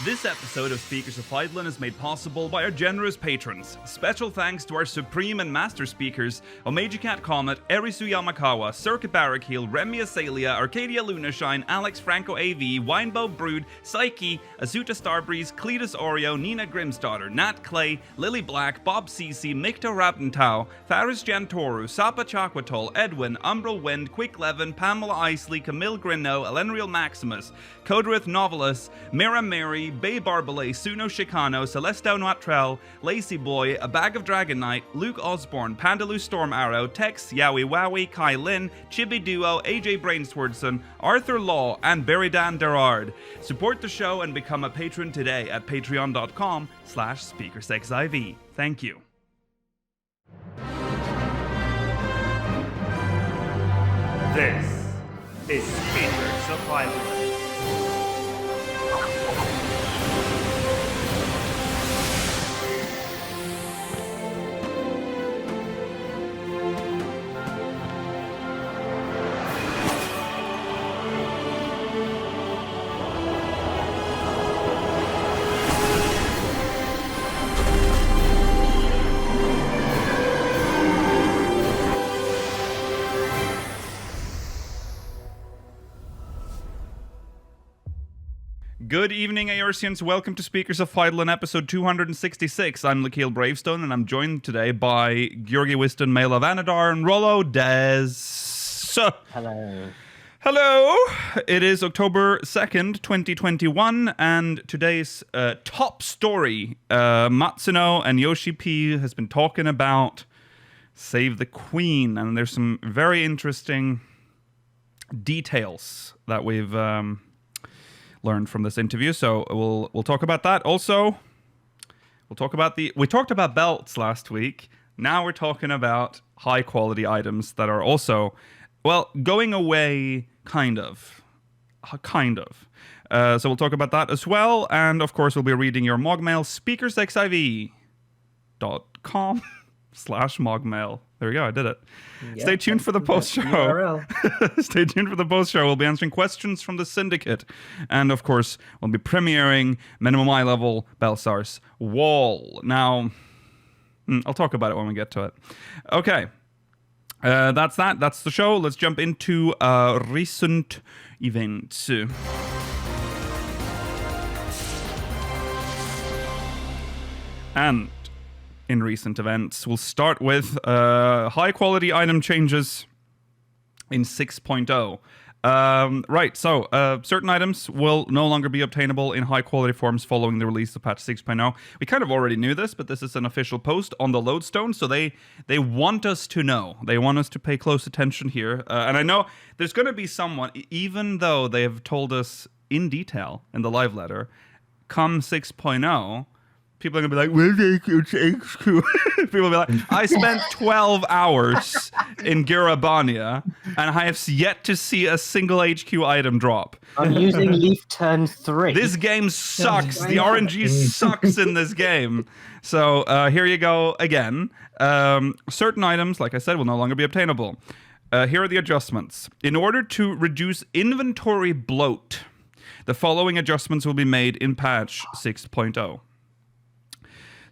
This episode of Speakers of Eidolon is made possible by our generous patrons. Special thanks to our supreme and master speakers, Omeji Cat Comet, Erisu Yamakawa, Circuit Barrackeel, Remy Asalia, Arcadia Lunashine, Alex Franco AV, Winebow Brood, Psyche, Azuta Starbreeze, Cletus Oreo, Nina Grimsdaughter, Nat Clay, Lily Black, Bob Cece, Mikto Rapentau, Faris Jantoru, Sapa Chakwatol, Edwin, Umbral Wind, Quick Levin, Pamela Isley, Camille Grinno, Elenriel Maximus, Codrith Novelus, Mira Mary, Bay Barbalay, Suno Chicano, Celestao Noatrell, Lacy Boy, A Bag of Dragon Knight, Luke Osborne, Pandaloo Storm Arrow, Tex, Yowie Wowie, Kai Lin, Chibi Duo, AJ Brainswordson, Arthur Law, and Beridan Derard. Support the show and become a patron today at patreon.com/SpeakersXIV. Thank you. This is Speakers of Eidolon. Good evening, Aorcians. Welcome to Speakers of Eidolon, episode 266. I'm Lakeel Bravestone, and I'm joined today by Georgi Wiston, Mail of Anadar, and Rollo Des. Hello. Hello! It is October 2nd, 2021, and today's top story, Matsuno and Yoshi-P has been talking about Save the Queen, and there's some very interesting details that we've learned from this interview, so we'll talk about that. Also, we talked about belts last week. Now we're talking about high quality items that are also, well, going away, kind of. So we'll talk about that as well, and of course we'll be reading your MogMail, speakersxiv.com/MogMail. There we go, I did it. Yep, stay tuned for the post-show. Stay tuned for the post-show. We'll be answering questions from the Syndicate. And, of course, we'll be premiering minimum eye level Baelsar's Wall. Now, I'll talk about it when we get to it. Okay. That's that. That's the show. Let's jump into recent events. And in recent events, we'll start with high-quality item changes in 6.0. Right, so certain items will no longer be obtainable in high-quality forms following the release of patch 6.0. We kind of already knew this, but this is an official post on the Lodestone, so they want us to know. They want us to pay close attention here. And I know there's going to be someone, even though they have told us in detail in the live letter, come 6.0, people are going to be like, where's HQ? People will be like, I spent 12 hours in Girabania, and I have yet to see a single HQ item drop. I'm using Leaf Turn 3. This game sucks. The RNG sucks in this game. So here you go again. Certain items, like I said, will no longer be obtainable. Here are the adjustments. In order to reduce inventory bloat, the following adjustments will be made in patch 6.0.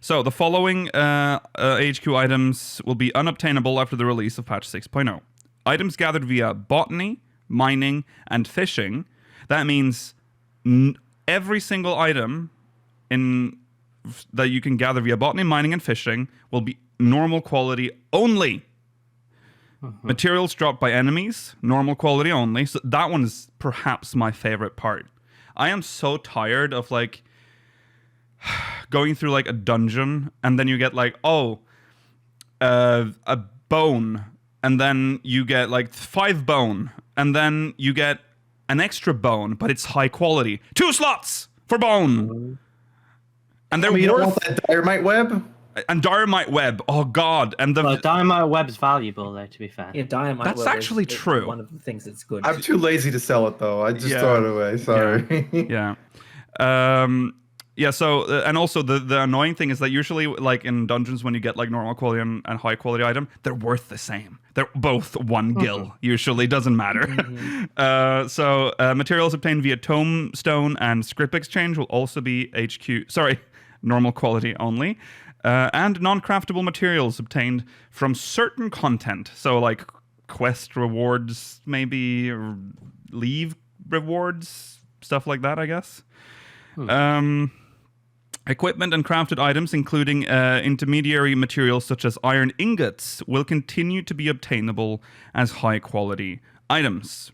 So, the following HQ items will be unobtainable after the release of patch 6.0. Items gathered via botany, mining, and fishing. That means every single item that you can gather via botany, mining, and fishing will be normal quality only. Materials dropped by enemies, normal quality only. So that one is perhaps my favorite part. I am so tired of, like, going through like a dungeon and then you get like a bone, and then you get like 5 bone, and then you get an extra bone, but it's high quality. 2 slots for bone, and they're you worth don't want that Dynamite Web and Dynamite Web. Oh god, and the Dynamite Web's valuable though. To be fair, yeah, Dynamite that's Web actually is true. One of the things that's good. I'm too lazy to sell it though. I just throw it away. Sorry. Yeah. Yeah, so and also the annoying thing is that usually like in dungeons when you get like normal quality and high quality item, they're worth the same. They're both 1 gil. Usually doesn't matter. So materials obtained via tombstone and script exchange will also be normal quality only. And non-craftable materials obtained from certain content. So like quest rewards, maybe, or leave rewards, stuff like that, I guess. Equipment and crafted items, including intermediary materials such as iron ingots, will continue to be obtainable as high-quality items.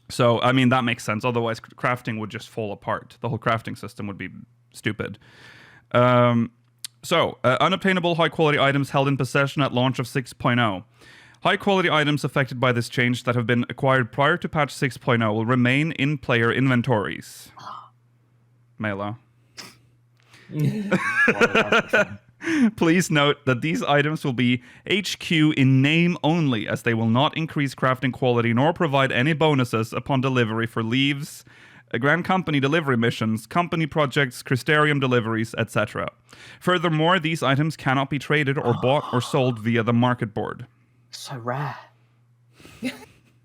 So, I mean, that makes sense. Otherwise, crafting would just fall apart. The whole crafting system would be stupid. Unobtainable high-quality items held in possession at launch of 6.0. High-quality items affected by this change that have been acquired prior to patch 6.0 will remain in player inventories. Mela. Please note that these items will be HQ in name only, as they will not increase crafting quality nor provide any bonuses upon delivery for leaves, Grand Company delivery missions, company projects, Crystarium deliveries, etc. Furthermore, these items cannot be traded or bought or sold via the market board. So rare.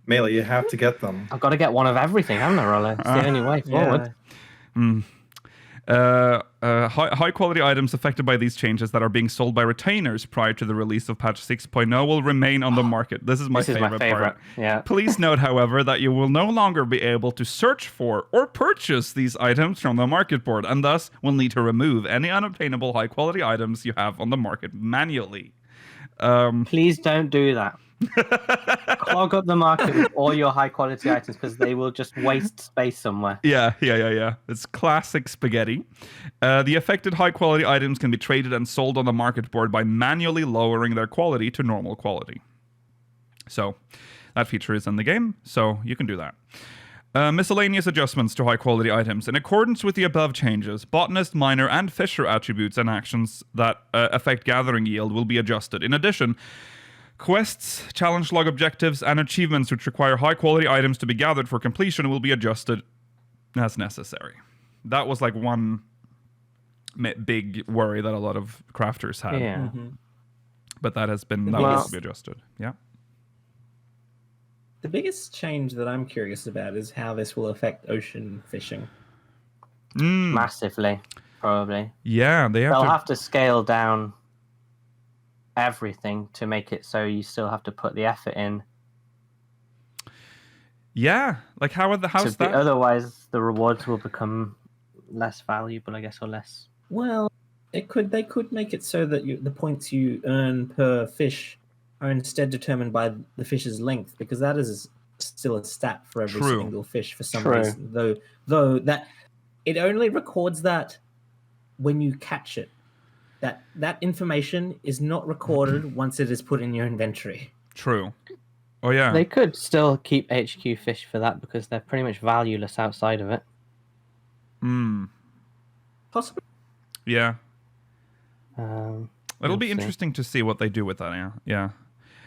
Mela, you have to get them. I've got to get one of everything, haven't I, Roller? It's the only way forward. High quality items affected by these changes that are being sold by retainers prior to the release of patch 6.0 will remain on the market. This is my favorite part. Yeah. Please note, however, that you will no longer be able to search for or purchase these items from the market board, and thus will need to remove any unobtainable high quality items you have on the market manually. Please don't do that. Clog up the market with all your high quality items because they will just waste space somewhere. Yeah. It's classic spaghetti. The affected high quality items can be traded and sold on the market board by manually lowering their quality to normal quality. So that feature is in the game, so you can do that. Miscellaneous adjustments to high quality items. In accordance with the above changes, botanist, miner, and fisher attributes and actions that affect gathering yield will be adjusted. In addition, quests, challenge log objectives, and achievements which require high-quality items to be gathered for completion will be adjusted as necessary. That was like one big worry that a lot of crafters had. Yeah. But that has been will be adjusted. Yeah. The biggest change that I'm curious about is how this will affect ocean fishing. Massively, probably. Yeah, they'll have to scale down everything to make it so you still have to put the effort in. Yeah, like how's that? Otherwise, the rewards will become less valuable, I guess, or less. Well, they could make it so that the points you earn per fish are instead determined by the fish's length, because that is still a stat for every single fish for some reason. Though that it only records that when you catch it. That information is not recorded once it is put in your inventory. True. Oh yeah. They could still keep HQ fish for that because they're pretty much valueless outside of it. Possibly. Yeah. It'll be see. Interesting to see what they do with that. Yeah.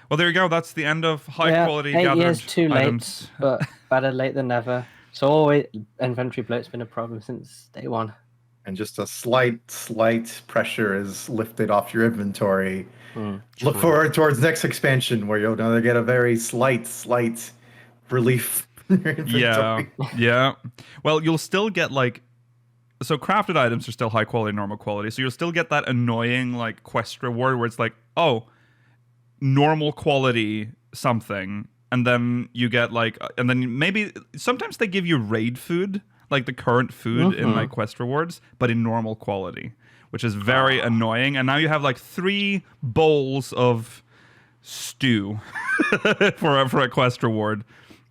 Well, there you go. That's the end of high quality gathered 8 years too items. late, but better late than never. So always inventory bloat's been a problem since day one. And just a slight pressure is lifted off your inventory. Look forward towards next expansion where you'll now get a very slight relief in your inventory. Yeah. Well, you'll still get so crafted items are still high quality, normal quality. So you'll still get that annoying like quest reward where it's like, oh, normal quality something, and then you get and then maybe sometimes they give you raid food. Like the current food in my quest rewards, but in normal quality, which is very annoying. And now you have 3 bowls of stew for a quest reward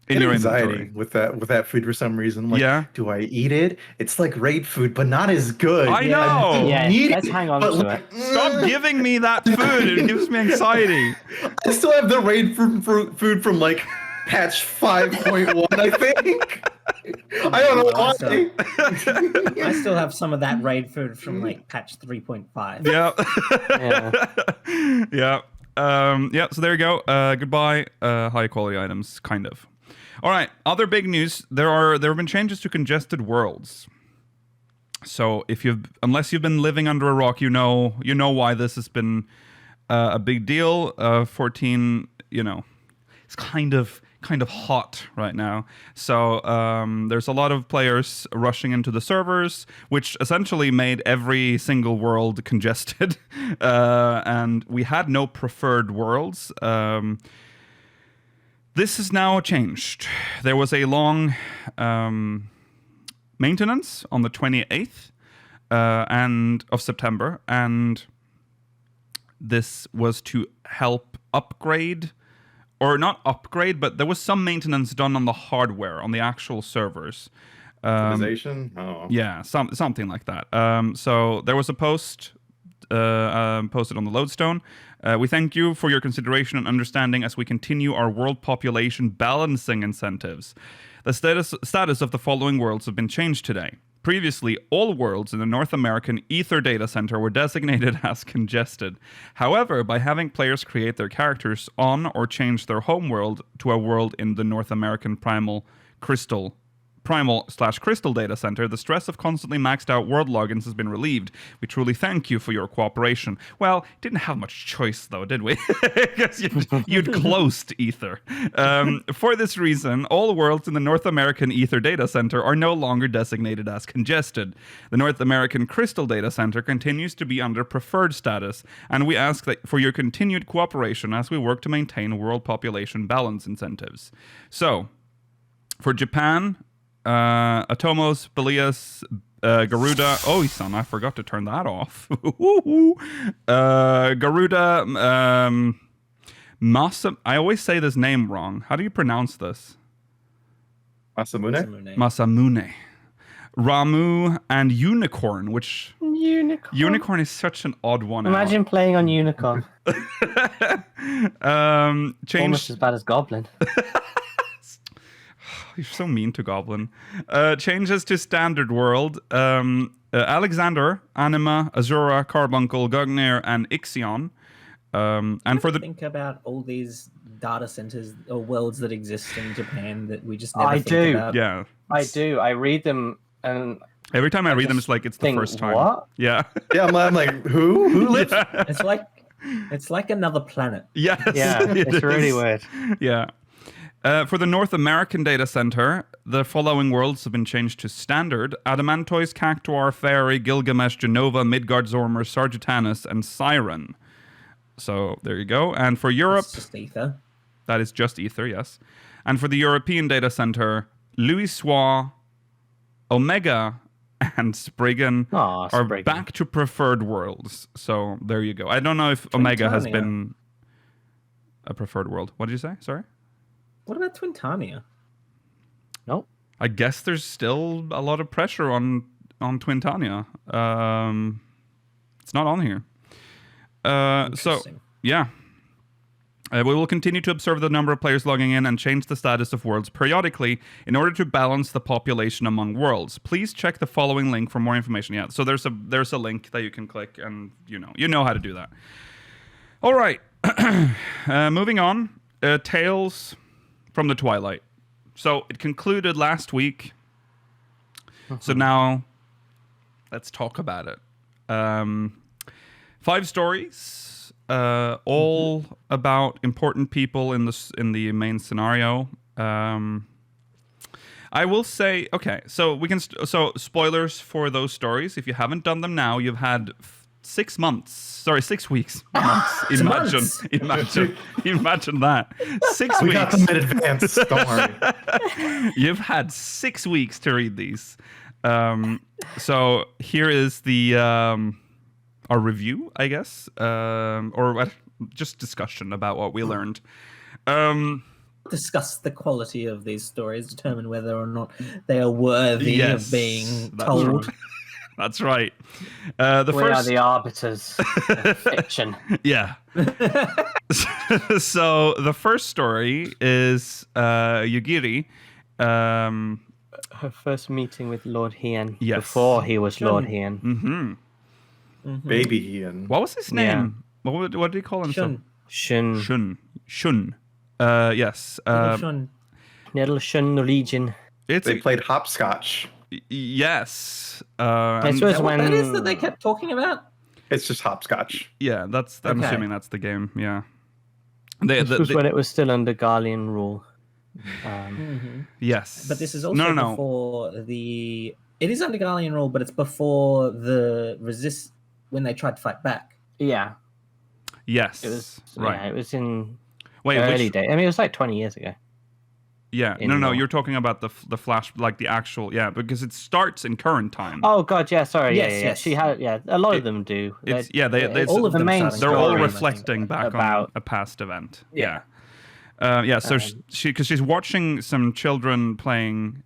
in your inventory. with that food for some reason. Do I eat it? It's like raid food, but not as good. I know. Yeah, let's hang on to it. Stop giving me that food. It gives me anxiety. I still have the raid food from patch 5.1, I think. I don't know why. I still have some of that raid food from patch 3.5. Yeah. So there you go. Goodbye. High quality items, kind of. All right. Other big news. There have been changes to congested worlds. So unless you've been living under a rock, you know why this has been a big deal. 14, it's kind of hot right now. So there's a lot of players rushing into the servers, which essentially made every single world congested. And we had no preferred worlds. This is now changed. There was a long maintenance on the 28th of September, and this was to help upgrade, or not upgrade, but there was some maintenance done on the hardware, on the actual servers. Optimization? Yeah, something like that. So there was a post posted on the Lodestone. We thank you for your consideration and understanding as we continue our world population balancing incentives. The status of the following worlds have been changed today. Previously, all worlds in the North American Ether data center were designated as congested. However, by having players create their characters on or change their home world to a world in the North American Primal/Crystal data center, the stress of constantly maxed out world logins has been relieved. We truly thank you for your cooperation. Well, didn't have much choice though, did we? Because you'd closed Ether. For this reason, all worlds in the North American Ether data center are no longer designated as congested. The North American Crystal data center continues to be under preferred status, and we ask for your continued cooperation as we work to maintain world population balance incentives. So, for Japan, Atomos, Belias, Garuda. Oh, son, I forgot to turn that off. Garuda, I always say this name wrong. How do you pronounce this? Masamune. Ramu and Unicorn, which... Unicorn is such an odd one. Imagine playing on Unicorn. Almost as bad as Goblin. You're so mean to Goblin. Changes to Standard World. Alexander, Anima, Azura, Carbuncle, Gugnir, and Ixion. And for the... Think about all these data centers or worlds that exist in Japan that we just never think about. Yeah. I do. I read them and... Every time I read them, it's like it's the first time. What? Yeah. Yeah, I'm like, who lives? Yeah. It's like another planet. Yes. Yeah, it's really weird. Yeah. For the North American data center, the following worlds have been changed to standard: Adamantoise, Cactuar, Fairy, Gilgamesh, Genova, Midgard, Zormer, Sargetanus, and Siren. So there you go. And for Europe... It's just Ether. That is just Ether, yes. And for the European data center, Louis Soir, Omega, and Spriggan are back to preferred worlds. So there you go. I don't know if Omega has been a preferred world. What did you say? Sorry? What about Twintania? Nope. I guess there's still a lot of pressure on Twintania. It's not on here. So, yeah. We will continue to observe the number of players logging in and change the status of worlds periodically in order to balance the population among worlds. Please check the following link for more information. Yeah, so there's a link that you can click, and you know how to do that. All right. Moving on. Tales from the Twilight. So it concluded last week. So now let's talk about it. 5 stories, all about important people in the main scenario. I will say, okay, so we can so spoilers for those stories. If you haven't done them now, you've had 6 months. Sorry, 6 weeks. Imagine that. 6 weeks. We got them in advance. Don't worry. You've had 6 weeks to read these. So here is the our review, I guess, or just discussion about what we learned. Discuss the quality of these stories, determine whether or not they are worthy of being told. That's right. We are the arbiters of fiction. Yeah. So the first story is Yugiri. Her first meeting with Lord Hien. Yes. Before he was Lord Hien. Mm-hmm. Mm-hmm. Baby Hien. What was his name? Yeah. What did he call himself? Shun. Yes. Little Shun Norwegian. They played hopscotch. Yes. This was Is that what when that is that they kept talking about? It's just hopscotch. Yeah, I'm Okay. assuming that's the game. Yeah. this was when it was still under Garlean rule. Yes. But this is also no. before the. It is under Garlean rule, but it's before the resist when they tried to fight back. Yeah, Yes. it was. right. Yeah, it was in Wait, early days. I mean, it was like 20 years ago. Yeah. in No. war. You're talking about the flash, like the actual. Yeah, because it starts in current time. Oh God, yeah. Sorry, Yes, yeah. yes. She had, yeah. A lot of them do. It's They- all of the them main starting They're story, all I think. reflecting back on about- a past event. Yeah. Yeah. So because she's watching some children playing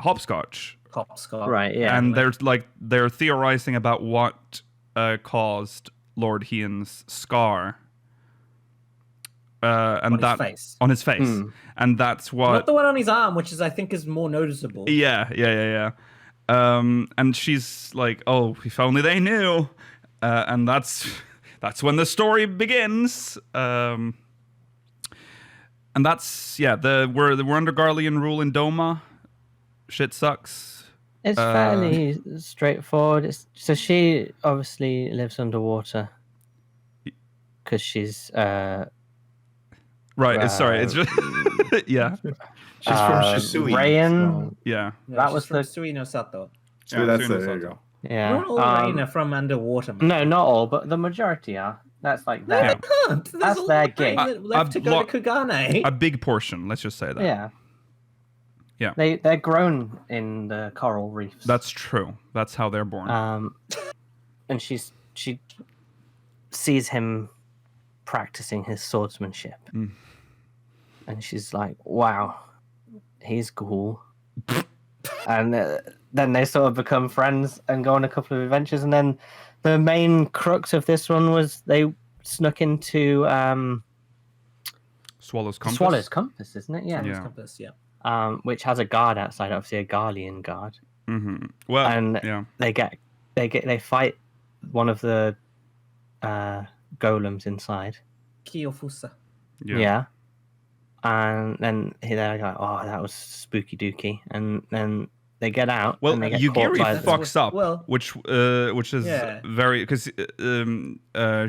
hopscotch, Hopscotch. Right, yeah. and they're theorizing about what caused Lord Hian's scar. And On his that face. on his face, and that's Not what. the one on his arm, which I think is more noticeable. Yeah. And she's like, "Oh, if only they knew," and that's when the story begins. And that's we're under Garlean rule in Doma. Shit sucks. It's fairly straightforward. So she obviously lives underwater because she's Right. Sorry. It's just yeah. She's from Shisui. Rayan. Yeah. No, That she's was from the- Suino Sato. So that's Suino there you Sato. go. Yeah. Not all rain are from underwater. Man. No, not all, but the majority are. That's like No, that. they can't. There's That's a lot their of rain gig. that left to go to Kugane. A big portion. Let's just say that. Yeah. Yeah. They're grown in the coral reefs. That's true. That's how they're born. And she sees him practicing his swordsmanship, and she's like, "Wow, he's cool." And then they sort of become friends and go on a couple of adventures. And then the main crux of this one was they snuck into Swallow's compass. Swallow's Compass, isn't it? Yeah. Yeah. Compass, yeah. Which has a guard outside, obviously a Garlean guard. Mm-hmm. Well, And yeah. they fight one of the golems inside. Kiyofusa. Yeah. And then they're like, "Oh, that was spooky dooky." And then they get out. Well, and they get caught Yugiri by fucks up, well- which is Yeah. very because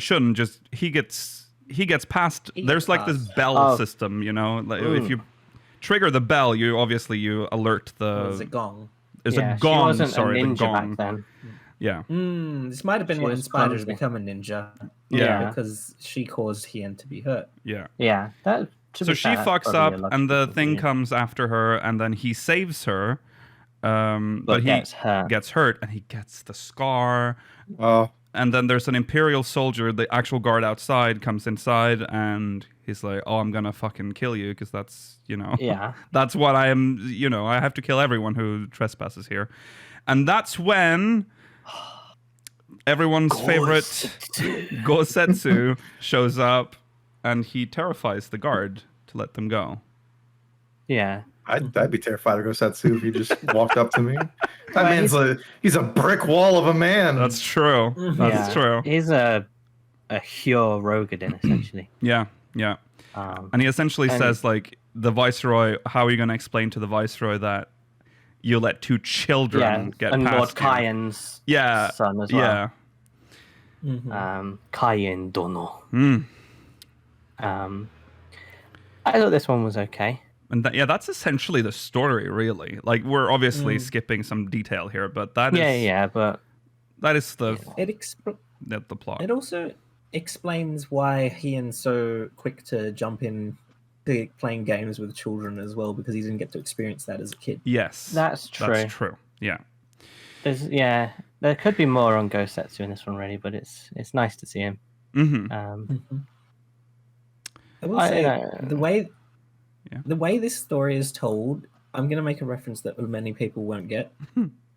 Shun just he gets past. He There's gets like this past. bell Oh. system, you know. Like if you trigger the bell, you alert the. Was it gong? It's yeah, a gong. She wasn't Sorry, a the ninja gong. back then. Yeah. This might have been She what was inspired her to clumsy. become a ninja. Yeah. Because she caused Hien to be hurt. Yeah. Yeah. So she fucks up, and the thing comes after her, and then he saves her. But he gets hurt. gets hurt, and he gets the scar. Oh, And then there's an Imperial soldier, the actual guard outside, comes inside, and he's like, "Oh, I'm gonna fucking kill you, because that's, Yeah. that's what I am. I have to kill everyone who trespasses here." And that's when everyone's favorite Gosetsu shows up, and he terrifies the guard to let them go. Yeah. I'd be terrified of Gosetsu if he just walked up to me. That man's he's a brick wall of a man. That's true. That's Yeah. true. He's a Hyo Rogadin, essentially. Yeah. And he essentially and- says, like, the Viceroy, how are you going to explain to the Viceroy that you let two children get and past Lord you? Kayan's Yeah. son as well. Yeah. Kayen Dono. Mm. I thought this one was okay. And that's essentially the story, really. Like, we're obviously skipping some detail here, but that is But that is the It plot. It also explains why Hien's so quick to jump in to playing games with children as well, because he didn't get to experience that as a kid. Yes. that's true. That's true. Yeah. There could be more on Gosetsu in this one, really, but it's nice to see him. Mm-hmm. I will say the way this story is told, I'm going to make a reference that many people won't get.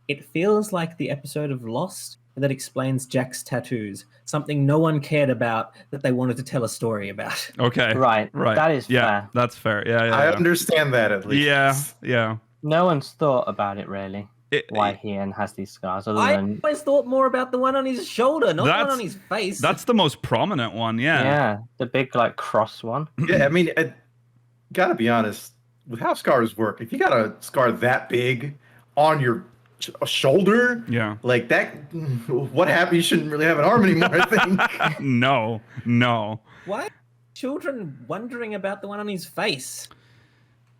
It feels like the episode of Lost that explains Jack's tattoos, something no one cared about that they wanted to tell a story about. Okay. Right. That is yeah, fair. that's fair. Yeah. I understand that at least. Yeah. No one's thought about it, really. Why Hien has these scars, other I than always thought more about the one on his shoulder, not the one on his face. That's the most prominent one. Yeah. the big cross one. Yeah, I mean, gotta be honest. With how scars work, if you got a scar that big on your a shoulder. Yeah. Like that. What happened? You shouldn't really have an arm anymore, I think. No. Why are children wondering about the one on his face?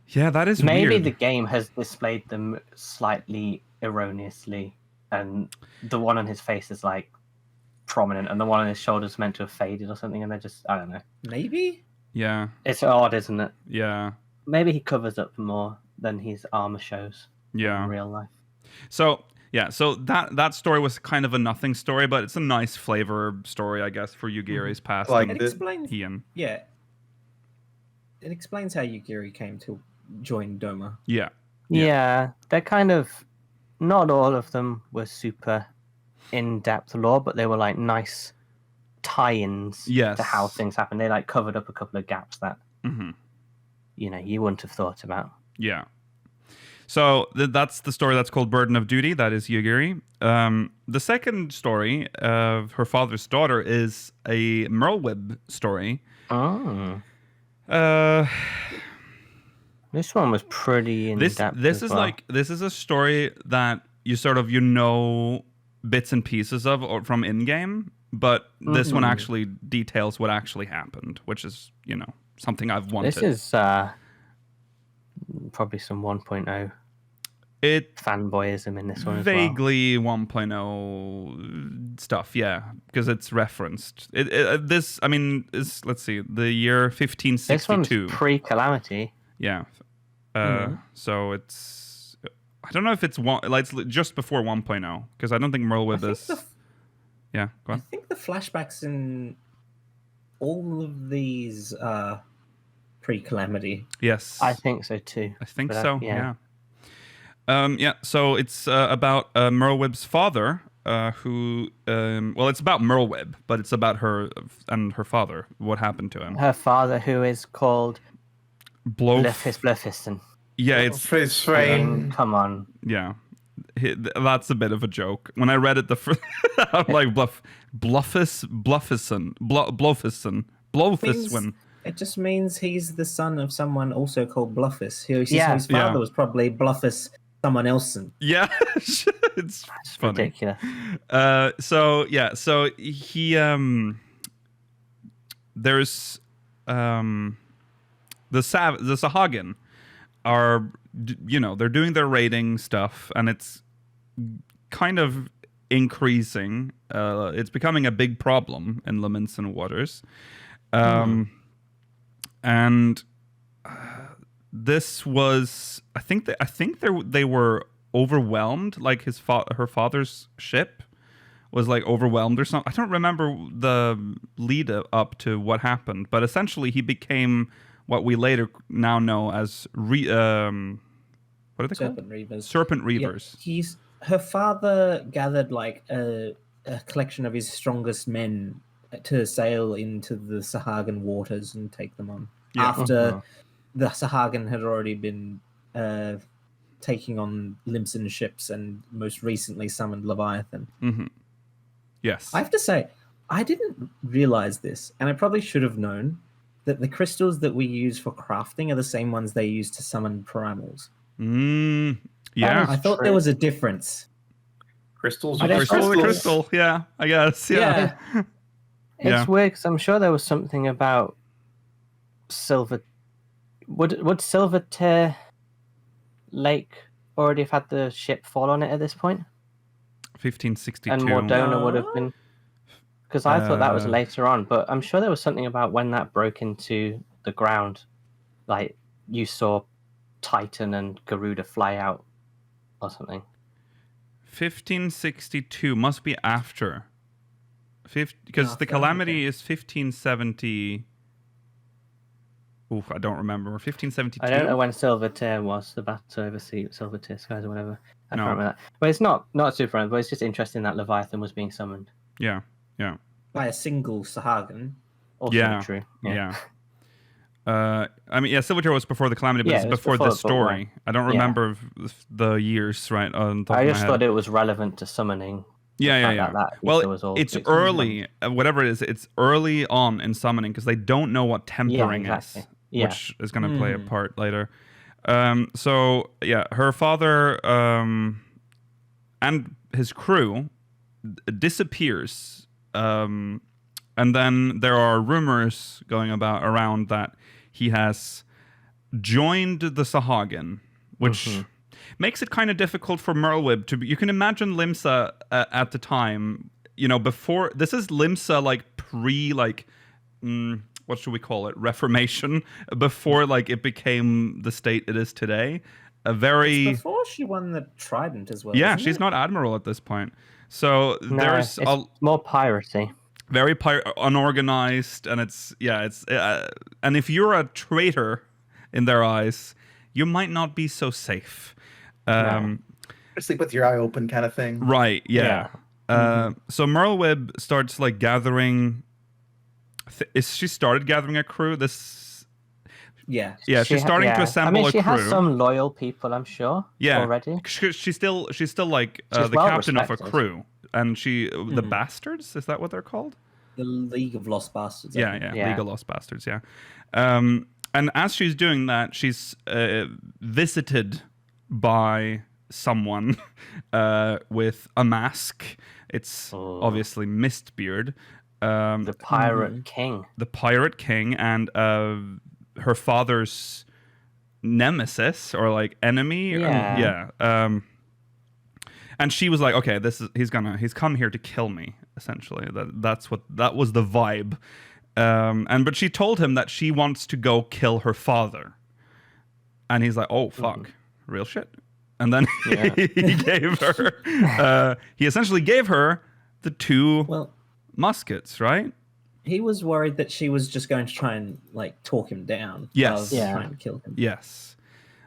Yeah, that is Maybe weird. the game has displayed them slightly erroneously, and the one on his face is like prominent, and the one on his shoulder is meant to have faded or something, and they're just, I don't know. Maybe? Yeah. It's odd, isn't it? Yeah. Maybe he covers up more than his armor shows Yeah. in real life. So that story was kind of a nothing story, but it's a nice flavor story, I guess, for Yugiri's past. Like It and explains. Ian. Yeah. It explains how Yugiri came to join Doma. Yeah. Yeah, they're kind of, not all of them were super in-depth lore, but they were like nice tie-ins Yes. to how things happen. They like covered up a couple of gaps that, Hmm. you wouldn't have thought about. Yeah. So that's the story that's called Burden of Duty. That is Yugiri. The second story of her father's daughter is a Merlwib story. Oh. Uh, This one was pretty in-depth. this as is well. like this is a story that you sort of bits and pieces of or from in-game, but this one actually details what actually happened, which is something I've wanted. This is probably some 1.0 It fanboyism in this one as well. vaguely 1.0 stuff, yeah, because it's referenced. Let's see, the year This one's 1562. pre-Calamity. Yeah. So it's, I don't know if it's it's just before 1.0, because I don't think Merlwib is. Yeah, go I on. think the flashbacks in all of these are pre-Calamity. Yes. I think so too. I think But, so. yeah. Yeah. So it's about Merlwib's father, who, it's about Merlwib, but it's about her and her father. What happened to him? Her father, who is called Bluffison. Yeah, it's Face frame. Come on. yeah. That's a bit of a joke. When I read it, I'm like Bluffison. It just means he's the son of someone also called Bluffus. His Yeah. father was probably Bluffus someone else. Yeah, it's funny. Ridiculous. So he there's the Sahagin are they're doing their raiding stuff, and it's kind of increasing. It's becoming a big problem in Laminson waters, and this was I think they were overwhelmed. Like her father's ship was like overwhelmed or something. I don't remember the lead up to what happened, but essentially he became what we later now know as what are they called? Serpent Reavers. Serpent Reavers. Yeah, her father gathered like a collection of his strongest men to sail into the Sahagin waters and take them on. Yeah. After the Sahagin had already been taking on Limson ships and most recently summoned Leviathan. Mm-hmm. Yes. I have to say, I didn't realize this, and I probably should have known that the crystals that we use for crafting are the same ones they use to summon primals. Yeah. I thought there was a difference. Crystals. I don't- Crystal. Yeah, I guess. Yeah. It's weird because I'm sure there was something about Silver. Would Silvertear Lake already have had the ship fall on it at this point? 1562. And Mordona would have been. Because I thought that was later on, but I'm sure there was something about when that broke into the ground. Like, you saw Titan and Garuda fly out or something. 1562 must be after. Because the Calamity is 1570. Oof, I don't remember. 1572. I don't know when Silvertear was, the battle over Silvertear Skies or whatever. I No. can't remember that. But it's not super, but it's just interesting that Leviathan was being summoned. Yeah. By a single Sahagin. Also Yeah. true. Yeah. Silvertear was before the Calamity, but Yeah, it's it was before before, this but story. I don't remember the years right on top I of my just head. thought it was relevant to summoning. Yeah. That Well, Ether was all it's fixed and early. Whatever it is, it's early on in summoning because they don't know what tempering exactly. is, Yeah. which is going to play a part later. Her father and his crew disappears. And then there are rumors going around that he has joined the Sahagin, which makes it kind of difficult for Merlwyb to be. You can imagine Limsa at the time, before. This is Limsa, what should we call it? Reformation, before it became the state it is today. It's before she won the Trident as well. Yeah, isn't she's it? not admiral at this point. So there's it's more piracy. Very unorganized, and and if you're a traitor in their eyes, you might not be so safe. Sleep with your eye open kind of thing. Right, yeah. So Merlwyb starts gathering. She started gathering a crew? Yeah. Yeah, she's starting to assemble a crew. She has some loyal people, I'm sure. Yeah, already. She's still the well captain of a respected. crew, and the Bastards, is that what they're called? The League of Lost Bastards. I Yeah, think. yeah, League of Lost Bastards. Yeah, and as she's doing that, she's visited by someone with a mask. It's obviously Mistbeard, The Pirate King. the Pirate King, and her father's nemesis or enemy. Yeah. And she was like, okay, he's come here to kill me, essentially. That was the vibe. But she told him that she wants to go kill her father. And he's like, oh fuck, real shit. And then he gave her he essentially gave her the two muskets, right? He was worried that she was just going to try and talk him down. Yes. Rather than trying to kill him. Yes.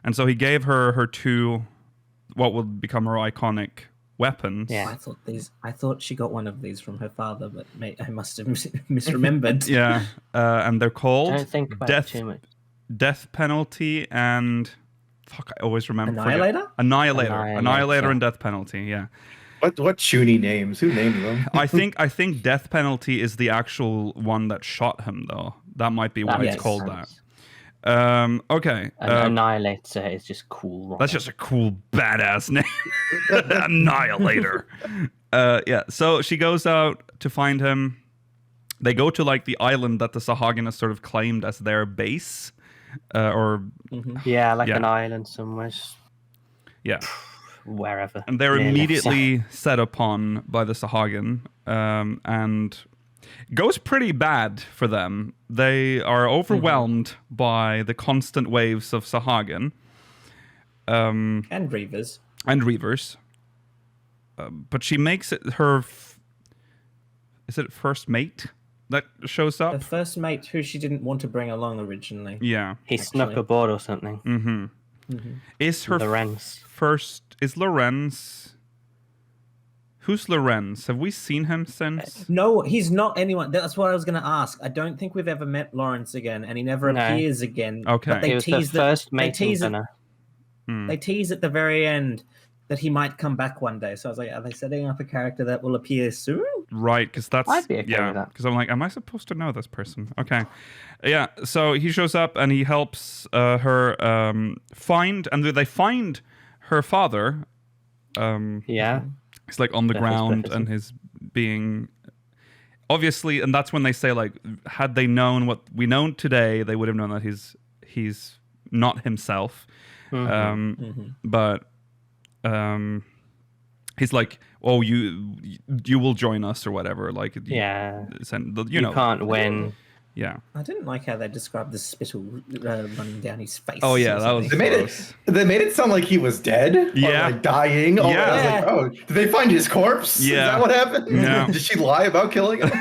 And so he gave her two, what would become her iconic weapons. Yeah. I thought she got one of these from her father, but I must have misremembered. Yeah. And they're called Don't think about it too much. Death Penalty and I always remember. Annihilator? Annihilator and Death Penalty, yeah. What chuny names? Who named them? I think Death Penalty is the actual one that shot him, though. That might be why That it's makes called sense. that. Okay. Annihilator is just cool. That's just a cool, badass name. Annihilator. Yeah, so she goes out to find him. They go to the island that the Sahagin has sort of claimed as their base. An island somewhere. Yeah. Wherever. And they're nearly. immediately set upon by the Sahagin, and goes pretty bad for them. They are overwhelmed by the constant waves of Sahagin. And Reavers. But she makes it her... Is it first mate that shows up? The first mate who she didn't want to bring along originally. Yeah. He snuck aboard or something. Mm-hmm. Is her Lorenz. Is Lorenz... Who's Lorenz? Have we seen him since? No, he's not anyone. That's what I was going to ask. I don't think we've ever met Lawrence again, and he never appears again. Okay. But He was the first mate they tease at the very end that he might come back one day. So I was like, are they setting up a character that will appear soon? Right, because that's... I'd be okay with that. Because I'm like, am I supposed to know this person? Okay. Yeah, so he shows up and he helps her find... And they find her father. Yeah. He's on the ground and he's being... Obviously, and that's when they say, had they known what we know today, they would have known that he's not himself. But he's like, oh, you will join us or whatever. You can't win. Yeah. I didn't like how they described the spittle running down his face. Oh yeah, that was. They made it sound like he was dead. Yeah. Or dying. Yeah. I was like, oh, did they find his corpse? Yeah. Is that what happened? Yeah. Did she lie about killing him?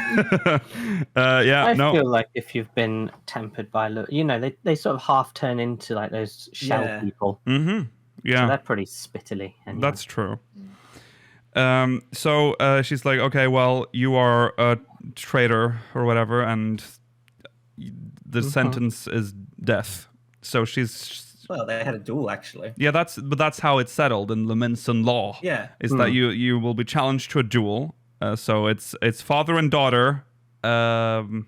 I feel like if you've been tempered by, they sort of half turn into those shell people. Mm-hmm. Yeah. So they're pretty spittily. Anyway. That's true. So she's like, okay, well, you are a traitor or whatever, and the sentence is death. So she's... Well, they had a duel, actually. Yeah, that's how it's settled in Leminson law. Yeah. Is that you will be challenged to a duel. So it's father and daughter. And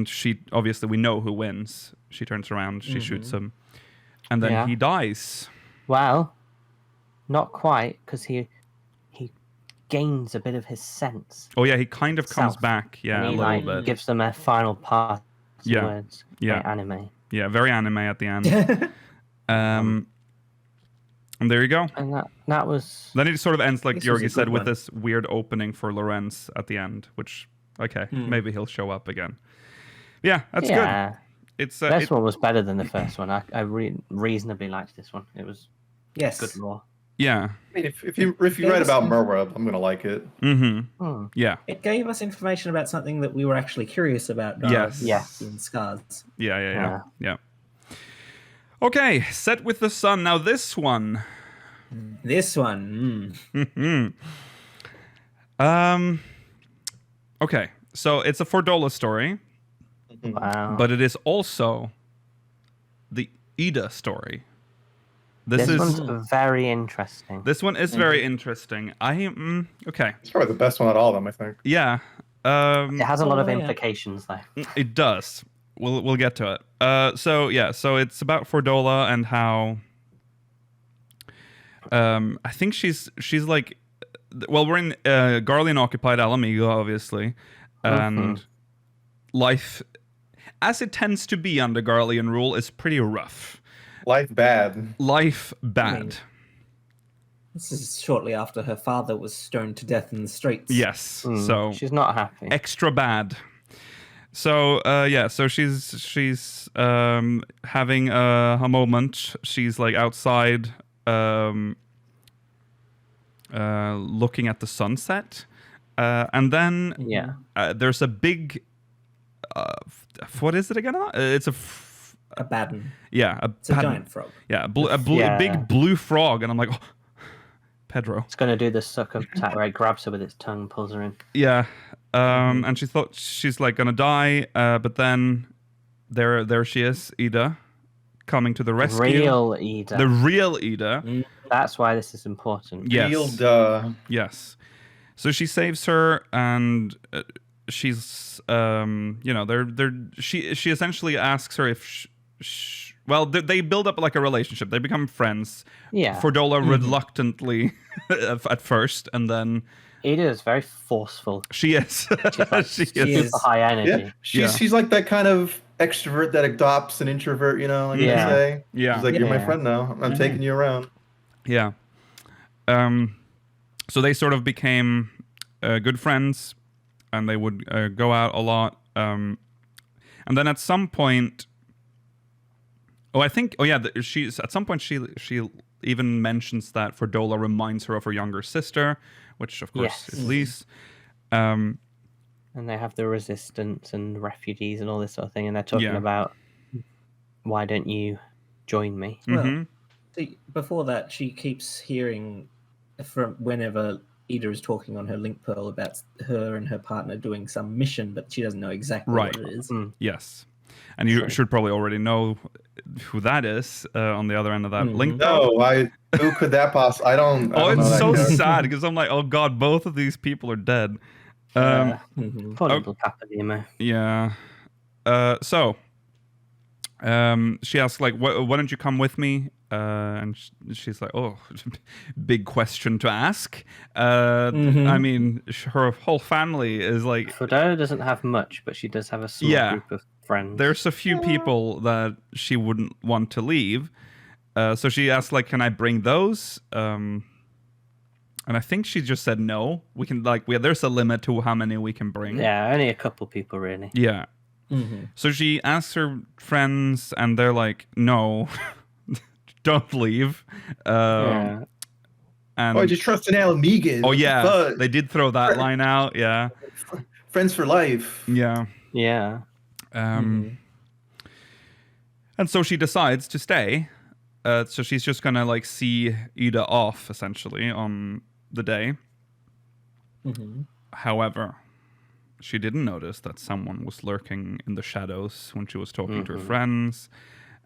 she... Obviously, we know who wins. She turns around, she shoots him. And then he dies. Well, not quite, because he gains a bit of his sense. Oh yeah, he kind of comes Self. back. Yeah, And a he little like bit. gives them a final part. Yeah. Words. Yeah. Very anime. Yeah, very anime at the end. And there you go. And that was. Then it sort of ends like This was a Georgi said good with one. this weird opening for Lorenz at the end, which maybe he'll show up again. Yeah, that's Yeah. good. It's This one was better than the first one. I reasonably liked this one. It was Yes. good lore. yeah. I mean, if you write about Merweb, I'm gonna like it. Mm-hmm. Yeah. It gave us information about something that we were actually curious about. Yes. Yes. In Scars. Yeah. Okay, Set with the Sun. Now this one. This one. Okay, so it's a Fordola story, Wow. but it is also the Ida story. This one's very interesting. This one is very interesting. Okay. It's probably the best one out of all of them, I think. Yeah. It has a lot of yeah. implications, though. It does. We'll get to it. So it's about Fordola and how I think she's like, well, we're in Garlean occupied Alamigo, obviously, and life, as it tends to be under Garlean rule, is pretty rough. Life bad. Life bad. This is shortly after her father was stoned to death in the streets. Yes. So She's not happy. extra bad. So so she's having a moment. She's like outside looking at the sunset, and then there's a big what is it again? It's A baden. yeah, It's a giant frog. yeah, a big blue frog, and I'm like, oh, Pedro. It's going to do the sucker attack where it grabs her with its tongue, pulls her in. Yeah, and she thought she's like gonna die, but then there she is, Ida, coming to the rescue. Real Ida. The real Ida. That's why this is important. Yes. Real duh. Yes. So she saves her, and she's she essentially asks her if they build up like a relationship. They become friends. Yeah. Fordola reluctantly at first, and then Ida is very forceful. she is. she is. Super high energy. Yeah, she's like that kind of extrovert that adopts an introvert, like you say. Yeah. She's like, you're my Yeah. friend now. I'm taking you around. Yeah. So they sort of became good friends, and they would go out a lot. And then at some point, she's at some point she even mentions that Fordola reminds her of her younger sister, which of course is Lise. And they have the resistance and refugees and all this sort of thing, and they're talking about why don't you join me? Well, see, before that, she keeps hearing from whenever Ida is talking on her link pearl about her and her partner doing some mission, but she doesn't know exactly what it is. Yes. And you should probably already know who that is on the other end of that link. No, who could that possibly? I don't know it's that so character. sad because I'm like, oh god, both of these people are dead. Poor little Papademo. Yeah. She asks like, why don't you come with me? And she's like, oh, big question to ask. I mean, her whole family is like... Fordola doesn't have much, but she does have a small group of friends. There's a few people that she wouldn't want to leave. So she asked, like, can I bring those? And I think she just said no. We can, like, there's a limit to how many we can bring. Yeah, only a couple people, really. Yeah. So she asks her friends, and they're like, no, don't leave. And Why'd you trust an Alamigan? oh, yeah. Fuck. They did throw that line out. Yeah. Friends for life. Yeah. Yeah. And so she decides to stay. So she's just going to, like, see Ida off, essentially, on the day. However, she didn't notice that someone was lurking in the shadows when she was talking to her friends.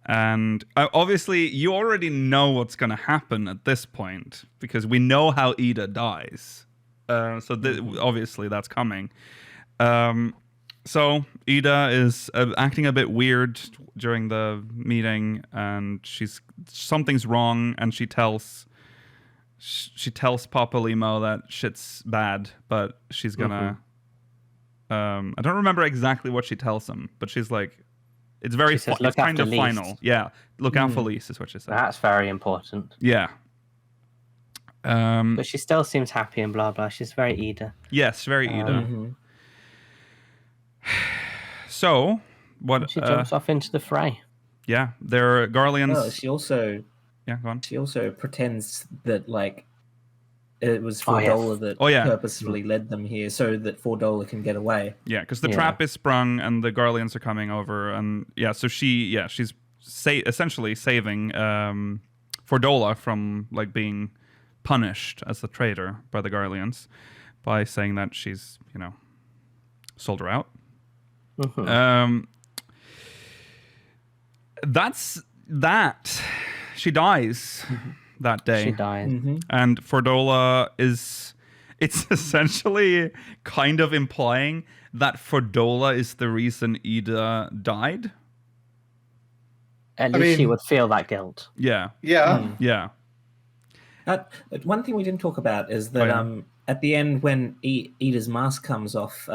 And obviously, you already know what's going to happen at this point, because we know how Ida dies. Obviously, that's coming. So Ida is acting a bit weird during the meeting, and something's wrong, and she tells she tells Papalymo that shit's bad, but she's gonna. I don't remember exactly what she tells him, but she's like, it's very She says, it's "Look kind after of Lise." final. Yeah, look out for Lise is what she said. That's very important. Yeah. But she still seems happy and blah blah. She's very Ida. Yes, very Ida. So what? She jumps off into the fray. Yeah, there are Garleans. Well, she also Yeah, go on. She also pretends that like it was Oh, yeah. Fordola that purposefully led them here so that Fordola can get away. Yeah, because the trap is sprung and the Garleans are coming over, and so she's essentially saving Fordola from like being punished as a traitor by the Garleans by saying that she's sold her out. That's that. She dies that day. She died. And Fordola it's essentially kind of implying that Fordola is the reason Ida died. At least she would feel that guilt. Yeah. Yeah. Yeah. One thing we didn't talk about is that at the end when Ida's mask comes off,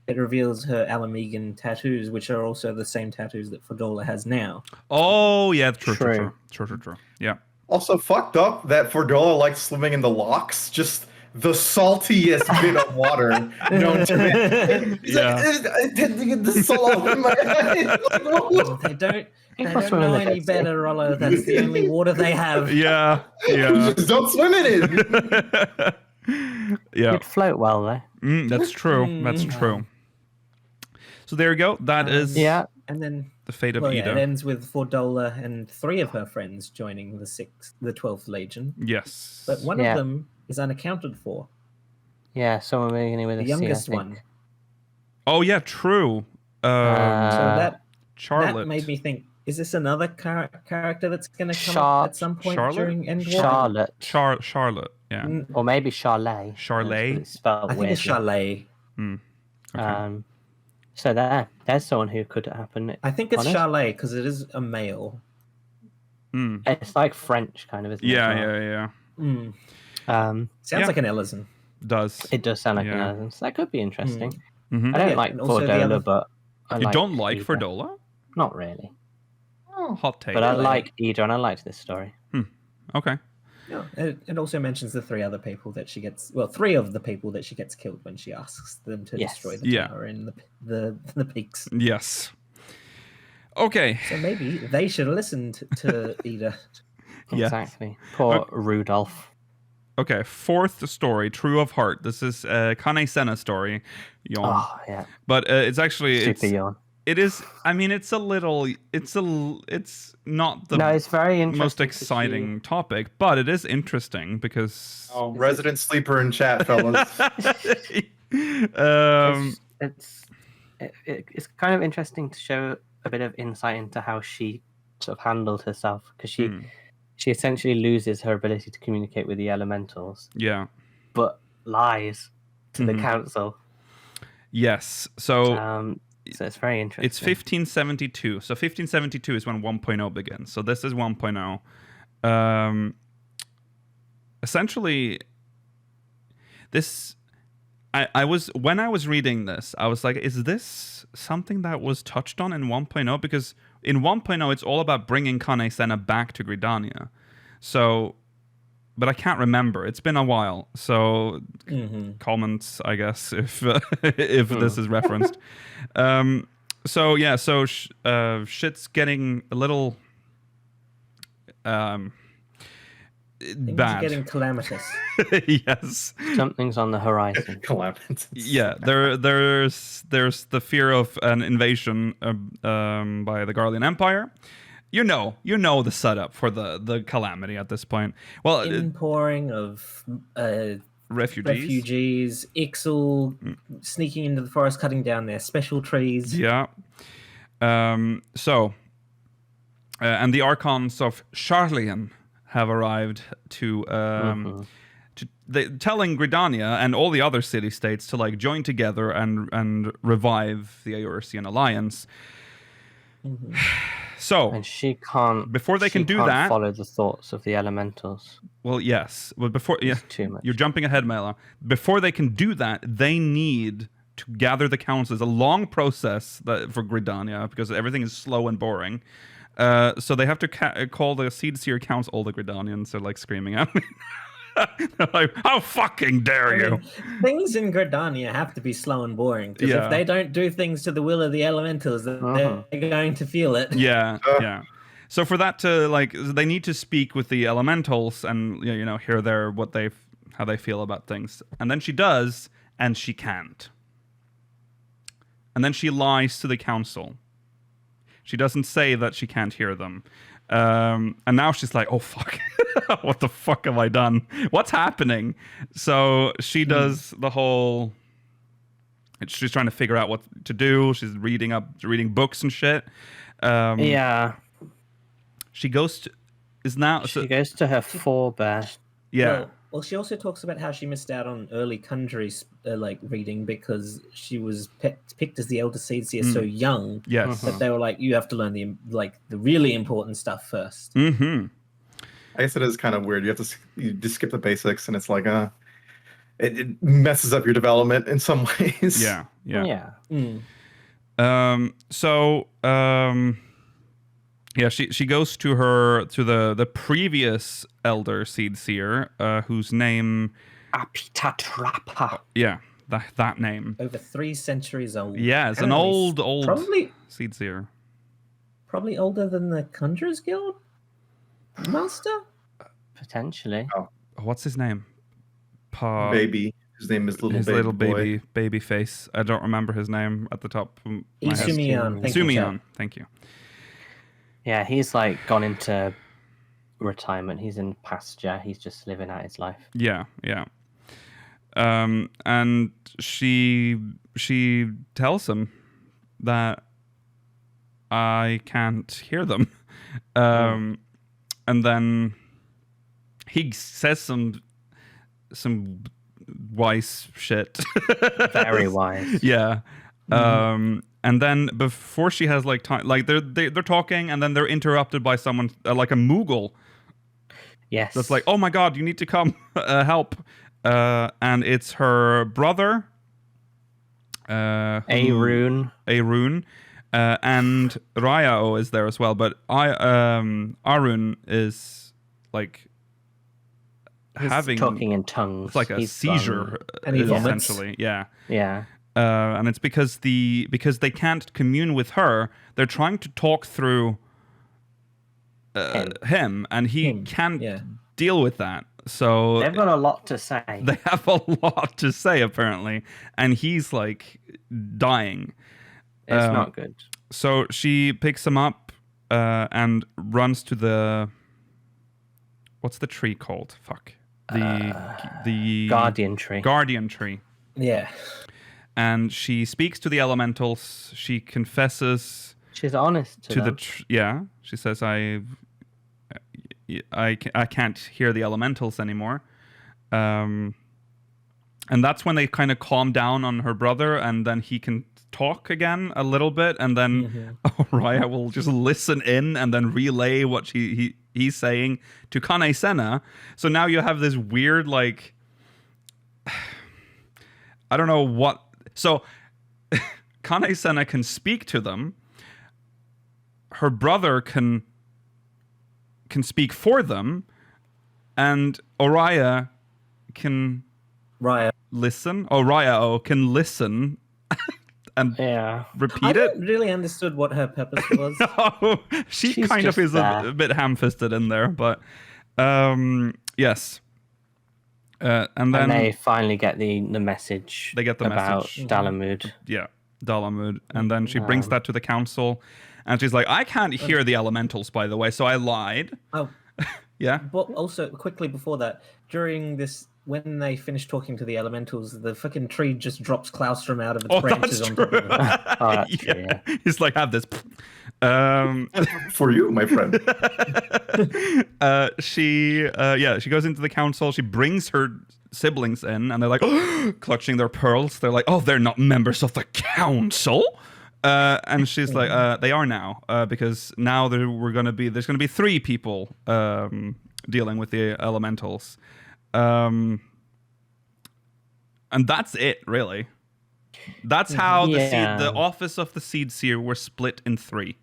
it reveals her Alamegan tattoos, which are also the same tattoos that Fordola has now. Oh, yeah. True. Yeah. Also fucked up that Fordola likes swimming in the locks. Just the saltiest bit of water known to man. Yeah. I tend to get the salt in my eyes. They don't know any better, Rollo. That's the only water they have. Yeah. Just don't swim in it. Yeah. You'd float well though. That's true. That's true. So there you go. That is and then the fate of Ida. Ida. It ends with Fordola and 3 of her friends joining the 12th Legion. Yes. But one of them is unaccounted for. Yeah, someone beginning with The a youngest C, I think. one. Oh yeah, true. So that Charlotte. made me think: is this another character that's going to come Char- up at some point Charlotte? during End War? Charlotte. Charlotte. Yeah. Or maybe Charlet. Charlet? It's spelled I think it's weirdly. Charlet. Okay. So there's someone who could happen. I think it's Honest? Charlet because it is a male. It's like French kind of, isn't it? Yeah. Sounds like an Ellison. Does. It does sound like an elephant. So that could be interesting. Mhm. I don't Yeah, like and also the Fordola, other- but I You don't like Ida. Fordola? Not really. Oh, hot take. But I like Ida and I liked this story. Okay. No, it also mentions the 3 other people that she gets. Well, 3 of the people that she gets killed when she asks them to Yes. destroy the tower in the peaks. Yes. Okay. So maybe they should have listened to Ida. Yeah. Exactly. Poor Rudolph. Okay. 4th story, True of Heart. This is Kane Senna story. Yawn. Oh, yeah. But it's actually Super yawn. It is. I mean, it's not the No, it's very interesting. most exciting topic, but it is interesting because Oh, resident sleeper in chat, fellas. It's kind of interesting to show a bit of insight into how she sort of handled herself, because she essentially loses her ability to communicate with the elementals, yeah. but lies to the council. Yes. So So it's very interesting. it's 1572. So 1572 is when 1.0 begins. So this is 1.0. Essentially, this when I was reading this, I was like, is this something that was touched on in 1.0? Because in 1.0, it's all about bringing Kane Senna back to Gridania. So, but I can't remember. It's been a while. So comments, I guess, if this is referenced. Shit's getting a little Things bad. are getting calamitous. Yes. Something's on the horizon. Calamity. Yeah, there's the fear of an invasion by the Garlean Empire. You know the setup for the calamity at this point. Well, Inpouring of refugees. XIV sneaking into the forest, cutting down their special trees. Yeah. And the Archons of Charlian have arrived to telling Gridania and all the other city-states to like join together and revive the Eorzean alliance. So And she can't. Before they she can do can't that- follow the thoughts of the elementals. well, yes. Well, before Too much. you're jumping ahead, Mela. Before they can do that, they need to gather the council. It's a long process for Gridania because everything is slow and boring. So they have to call the Seed Seer Council. All the Gridanians are like screaming at me. They're like, how fucking dare you? Things in Gridania have to be slow and boring because Yeah. if they don't do things to the will of the elementals, then they're going to feel it. Yeah, yeah. So for that to they need to speak with the elementals and hear how they feel about things. And then she does, and she can't. And then she lies to the council. She doesn't say that she can't hear them. And now she's like, oh fuck, what the fuck have I done? What's happening? So she does the whole. She's trying to figure out what to do. She's reading books and shit. Yeah. She goes to She goes to her forebear. yeah. Well, she also talks about how she missed out on early Kundry reading because she was picked as the elder seed seer so young. Yes. That they were like, you have to learn the really important stuff first. Mm-hmm. I guess it is kind of weird. You just skip the basics, and it's like it messes up your development in some ways. Yeah. Yeah. She goes to the previous elder seed seer, whose name Apitatrapa. that name. Over 3 centuries old. Yeah, it's an Apparently old probably seed seer. probably older than the Conjurers Guild Master. Potentially. What's his name? Baby. His name is his Little little Baby Boy. baby face. I don't remember his name at the top of my head. Isumian. Sumion. Thank you. Yeah, he's gone into retirement. He's in pasture. He's just living out his life. Yeah. And she tells him that I can't hear them. And then he says some wise shit. Very wise. Yeah. And then before she has time, they're talking, and then they're interrupted by someone like a Moogle. Yes. That's like, oh my god, you need to come help. And it's her brother, Arun. And Ryao is there as well. But Arun is He's having talking in tongues. it's like a He's seizure, and he vomits. essentially. Yeah. Yeah. And it's because they can't commune with her. They're trying to talk through him, and he can't deal with that. So They've got a lot to say. they have a lot to say apparently, and he's dying. It's not good. So she picks him up and runs to what's the tree called? Fuck. The Guardian tree. Guardian tree. Yeah. And she speaks to the elementals. She confesses She's honest to them. She says, I can't hear the elementals anymore. And that's when they kind of calm down on her brother, and then he can talk again a little bit, and then Raya will just listen in and then relay what he's saying to Kane Senna. So now you have this weird I don't know what. So Kane Senna can speak to them. Her brother can speak for them, and Oriya can listen. Oriya can listen and repeat I it. don't really understood what her purpose was. No, she's kind of just is there. a bit ham-fisted in there, but yes. And then they finally get the message. They get the about message. Dalamud. Yeah, Dalamud. And then she brings that to the council, and she's like, I can't hear the elementals, by the way, so I lied. Oh, Yeah. but also quickly before that, during this, when they finish talking to the elementals, the fucking tree just drops Claustrum out of its branches that's on true. top of them. Oh, that's true, yeah. He's like, have this. For you, my friend. She goes into the council. She brings her siblings in, and they're like clutching their pearls. They're like, oh, they're not members of the council. And she's like, they are now, because now there's gonna be 3 people dealing with the elementals, and that's it, really. That's how the office of the Seed Seer were split in 3.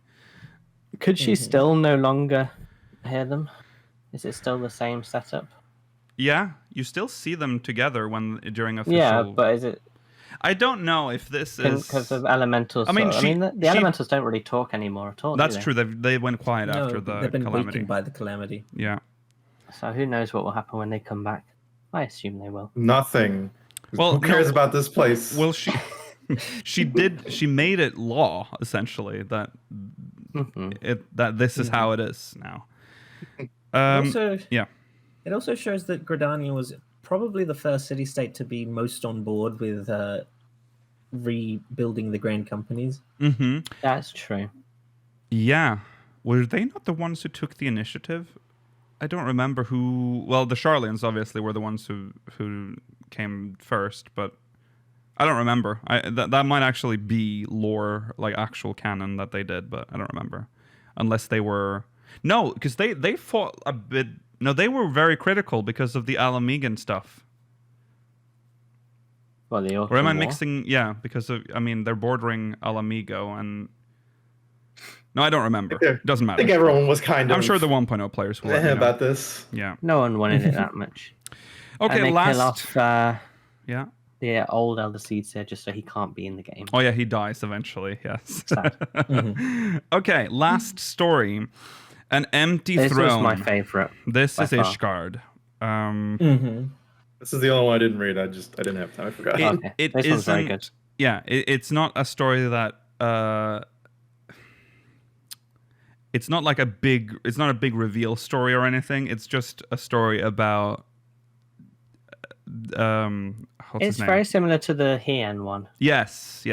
Could she still no longer hear them? Is it still the same setup? Yeah, you still see them together during official. Yeah, but is it? I don't know if this is because of elementals. The elementals don't really talk anymore at all. That's do they? true. They went quiet after the they've been calamity. weakened by the calamity. Yeah. So who knows what will happen when they come back? I assume they will. Nothing. Well, who cares about this place? Well, she made it law essentially that that this is how it is now. It also shows that Gridania was probably the first city-state to be most on board with rebuilding the Grand Companies. Mm-hmm. That's true. Yeah. Were they not the ones who took the initiative? I don't remember who... Well, the Charlians obviously were the ones who came first, but I don't remember. That might actually be lore, like actual canon that they did, but I don't remember. Unless they were... No, because they fought a bit... No, they were very critical because of the Alamegan stuff. Well, the Or am I mixing? Yeah, because of they're bordering Alamigo and. No, I don't remember. Doesn't matter. I think everyone was kind of. I'm sure the 1.0 players will let me know. about this. Yeah. No one wanted it that much. Okay, and they last. kill off, yeah. The old Elder Seedseer just so he can't be in the game. Oh yeah, he dies eventually. Yes. Sad. Okay, last story. An empty throne. This was my favorite. This is far. Ishgard. This is the only one I didn't read. I didn't have time. I forgot. This one's very good. Yeah, it's not a story that it's not like a big reveal story or anything. It's just a story about it's very similar to the Hien one. Yes.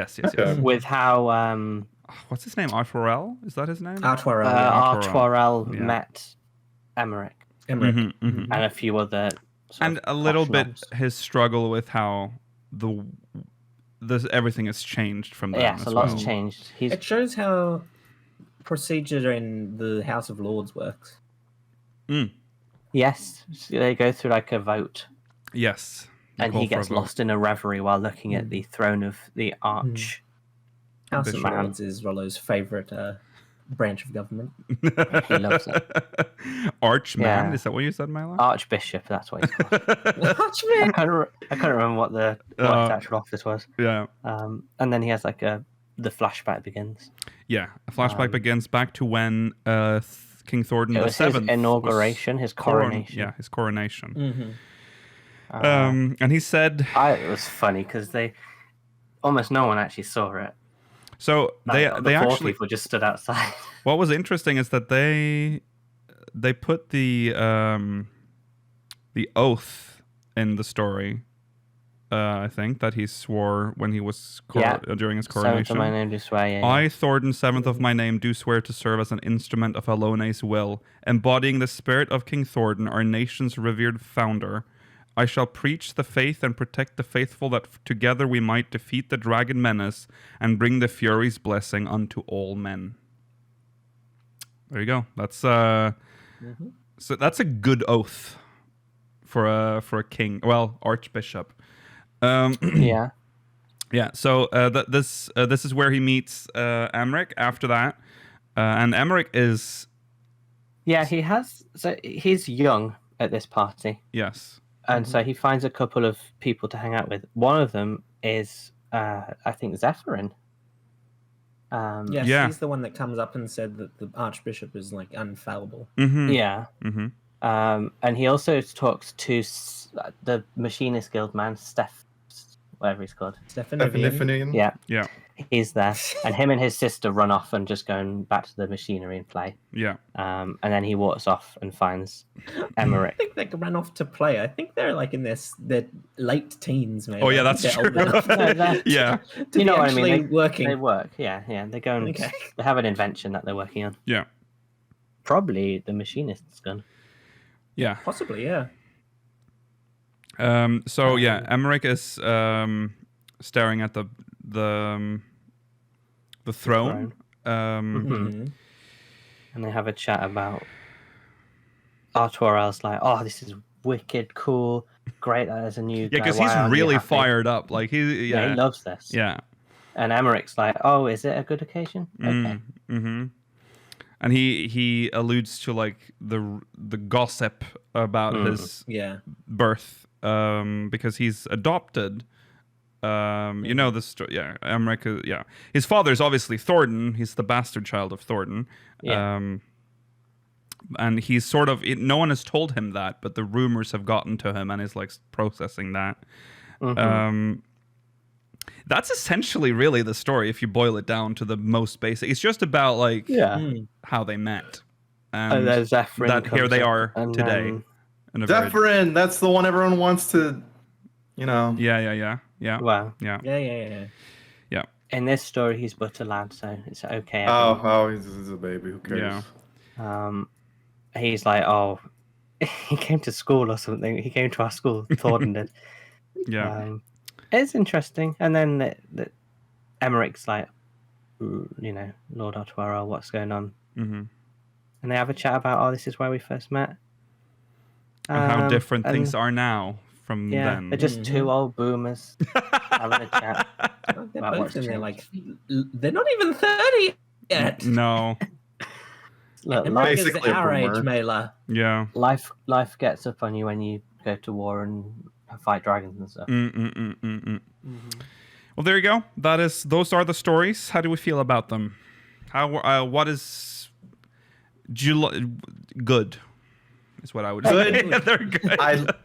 With how what's his name? Artwarel? Is that his name? Artwarel met Emmerich. Mm-hmm. And a few other and a little bit his struggle with how everything has changed from that. Yes, a lot's changed. It shows how procedure in the House of Lords works. Yes, they go through like a vote. Yes. And he gets lost in a reverie while looking at the throne of the Arch. House of Lords is Rollo's favourite branch of government. He loves it. Archman, is that what you said, Milo? Archbishop, that's what he's called. Archman! I can't remember what his actual office was. Yeah. And then he has like the flashback begins. Yeah, a flashback begins back to when King Thornton it was VII his inauguration, his coronation. His coronation. And he said... it was funny because almost no one actually saw it. So they actually people just stood outside. What was interesting is that they put the oath in the story. I think that he swore when he was during his coronation. 7th of my name do swear. I, Thornton, 7th of my name, do swear to serve as an instrument of Alone's will, embodying the spirit of King Thornton, our nation's revered founder. I shall preach the faith and protect the faithful, that together we might defeat the dragon menace and bring the Fury's blessing unto all men. There you go. That's so that's a good oath for a king. Well, archbishop. Yeah. So this is where he meets Emmerich. After that, and Emmerich is. Yeah, he's young at this party. Yes. And so he finds a couple of people to hang out with. One of them is, I think, Zephyrin. He's the one that comes up and said that the Archbishop is like infallible. Mm-hmm. Yeah. Mm-hmm. And he also talks to the Machinist Guild man, whatever he's called. Stefan. Yeah. He's there. And him and his sister run off and just going back to the machinery and play. Yeah. And then he walks off and finds Emmerich. I think they ran off to play. I think they're like in their late teens, maybe. Oh, yeah, that's true. Yeah. You know what I mean? Working. They work, yeah. They go and they have an invention that they're working on. Yeah. Probably the machinist's gun. Yeah. Possibly, yeah. Emmerich is staring at the throne. And they have a chat about Artuarel's like, oh, this is wicked cool, great that there's a new guy. Yeah, because he's really fired up. Like he loves this. Yeah. And Emmerich's like, oh, is it a good occasion? Okay. And he alludes to like the gossip about his birth, because he's adopted. You know the story. Yeah, Emmerich. His father is obviously Thornton. He's the bastard child of Thornton. Yeah. And he's sort of, no one has told him that, but the rumors have gotten to him, and he's like processing that. That's essentially really the story if you boil it down to the most basic. It's just about like how they met, and that here they are today. Zephyrin, that's the one everyone wants to, Yeah. Wow. Yeah. In this story, he's but a lad, so it's okay. He's a baby. Who cares? Yeah. He's like, oh, he came to school or something. He came to our school. Thornton did. Yeah. It's interesting. And then Emmerich's like, Lord Artuarel, what's going on? And they have a chat about, oh, this is where we first met. And how different things are now from then. They're just two old boomers having a chat. They're both in there, like, they're not even 30 yet. No. Look, life is our age, Mela. Yeah. Life gets up on you when you go to war and fight dragons and stuff. Well, there you go. Those are the stories. How do we feel about them? What is good? Is what I would say. They're good.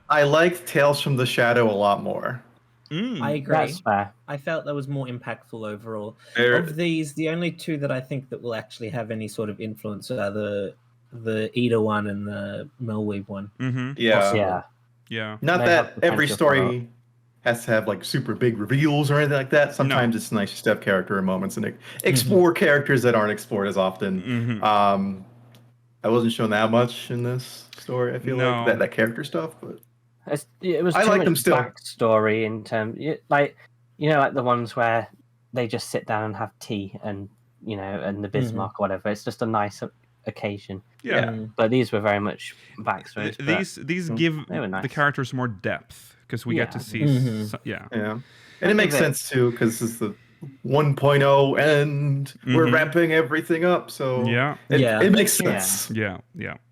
I liked Tales from the Shadow a lot more. I agree. That's fair. I felt that was more impactful overall. Of these, the only two that I think that will actually have any sort of influence are the Eda one and the Melweeb one. Yeah. Not that every story has to have like super big reveals or anything like that. Sometimes it's nice to have character moments and explore characters that aren't explored as often. I wasn't shown that much in this story. I feel like that character stuff, but it was. I like them still. Backstory in terms, like the ones where they just sit down and have tea and and the Bismarck or whatever. It's just a nice occasion. Yeah. But these were very much backstories. These give the characters more depth because we get to see. And it makes sense too because this is the 1.0 and we're wrapping everything up. So it makes sense. Yeah.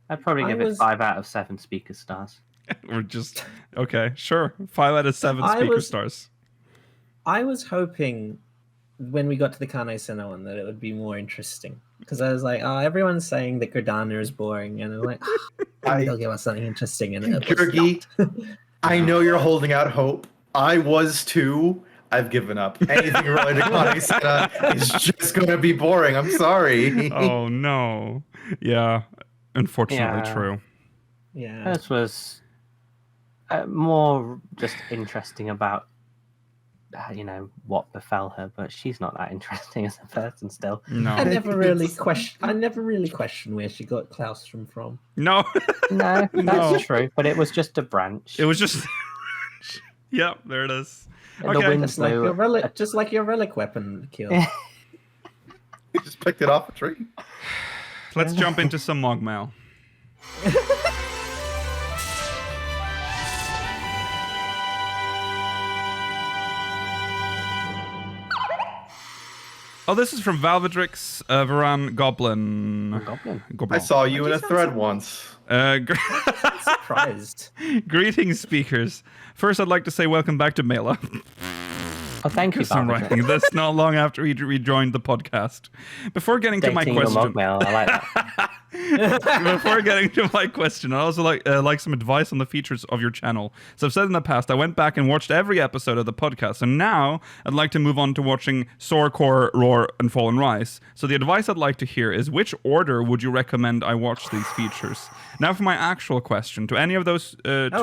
I'd probably give it 5 out of 7 speaker stars. We're just okay, sure. 5 out of 7 speaker stars. I was hoping when we got to the Kane Senna one that it would be more interesting because I was like, oh, everyone's saying that Gardana is boring, and I'm like, they'll give us something interesting in it. Kirgi, I know you're holding out hope. I was too. I've given up. Anything related to Kane Senna is just gonna be boring. I'm sorry. Oh no. Yeah. Unfortunately, true. Yeah. This was more just interesting about what befell her, but she's not that interesting as a person still. No. I never really question where she got Claustrum from. No. No, that's true, but it was just a branch. It was just Yep, there it is. Okay. The wind just like your relic weapon kill. You just picked it off a tree. Let's jump into some MogMail. Oh, this is from Valvedrix, Varan Goblin. I saw you in a thread once. Surprised. Greetings, speakers. First, I'd like to say welcome back to Mela. Oh, thank you, I'm writing this not long after he rejoined the podcast. Before getting to my question, MogMail, I like that. Before getting to my question, I also like some advice on the features of your channel. So I've said in the past, I went back and watched every episode of the podcast, and now I'd like to move on to watching Soar, Core, Roar, and Fall and Rise. So the advice I'd like to hear is, which order would you recommend I watch these features? Now for my actual question, to any of those, I'll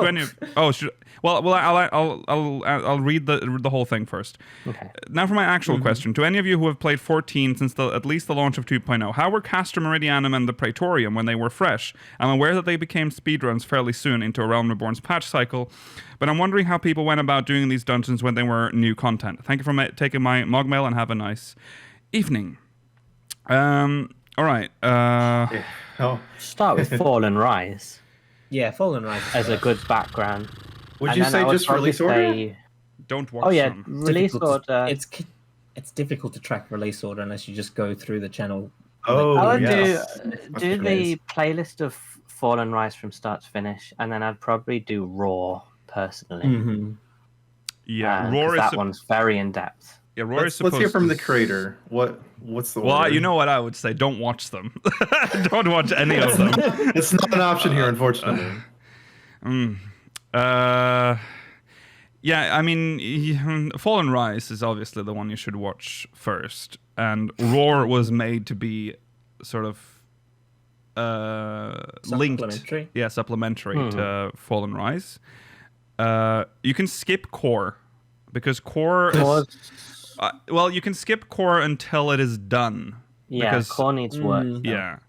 read the whole thing first. Okay. Now for my actual question, to any of you who have played 14 since at least the launch of 2.0, how were Castor Meridianum and the Praetorium when they were fresh? I'm aware that they became speedruns fairly soon into A Realm Reborn's patch cycle, but I'm wondering how people went about doing these dungeons when they were new content. Thank you for taking my MogMail and have a nice Evening. All right. Oh, Start with Fall and Rise Yeah, Fall and Rise as a good background. would And you then say I would just probably release order? say- Don't watch Oh yeah, them. release difficult to- order. it's difficult to track release order unless you just go through the channel. Oh, I would yes. do the playlist of Fall and Rise from start to finish, and then I'd probably do Raw personally. Mm-hmm. Yeah, 'Cause Roar is that one's very in depth. yeah, Roar is Let's hear supposed from to the creator. What's the Well, order? you know what I would say. Don't watch them. Don't watch any of them. It's not an option here, unfortunately. Yeah, I mean, Fall and Rise is obviously the one you should watch first, and Roar was made to be sort of linked, Supplementary? yeah, supplementary to Fall and Rise. You can skip Core because Core is well, you can skip Core until it is done. Yeah, because, Core needs work. yeah.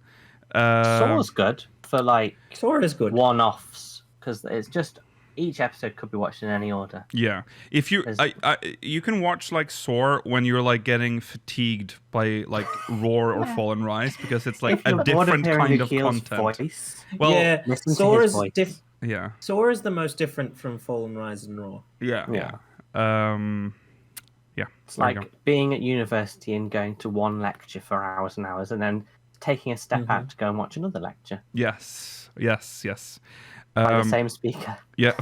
Saw's good for like Sora is good. one-offs because it's just each episode could be watched in any order. Yeah, if you, There's- you can watch like Soar when you're like getting fatigued by like Roar or Fall and Rise because it's like If you're a bored different hearing kind of Nikhil's content. voice, Well, yeah, listen to Sora his is voice. yeah, Sora is the most different from Fall and Rise and Raw. yeah, Yeah. yeah. It's there you like being at university and going to one lecture for hours and hours, and then taking a step out to go and watch another lecture Yes, yes, yes. by the same speaker. Yeah.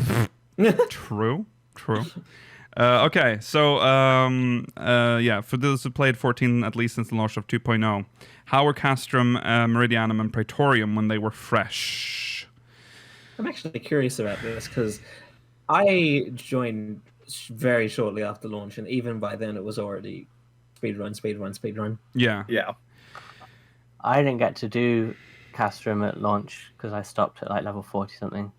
True. Okay, so yeah, for those who played 14 at least since the launch of 2.0, how were Castrum, Meridianum, and Praetorium when they were fresh? I'm actually curious about this because I joined very shortly after launch, and even by then it was already speedrun. Yeah. Yeah. I didn't get to do Castrum at launch because I stopped at like level 40 something.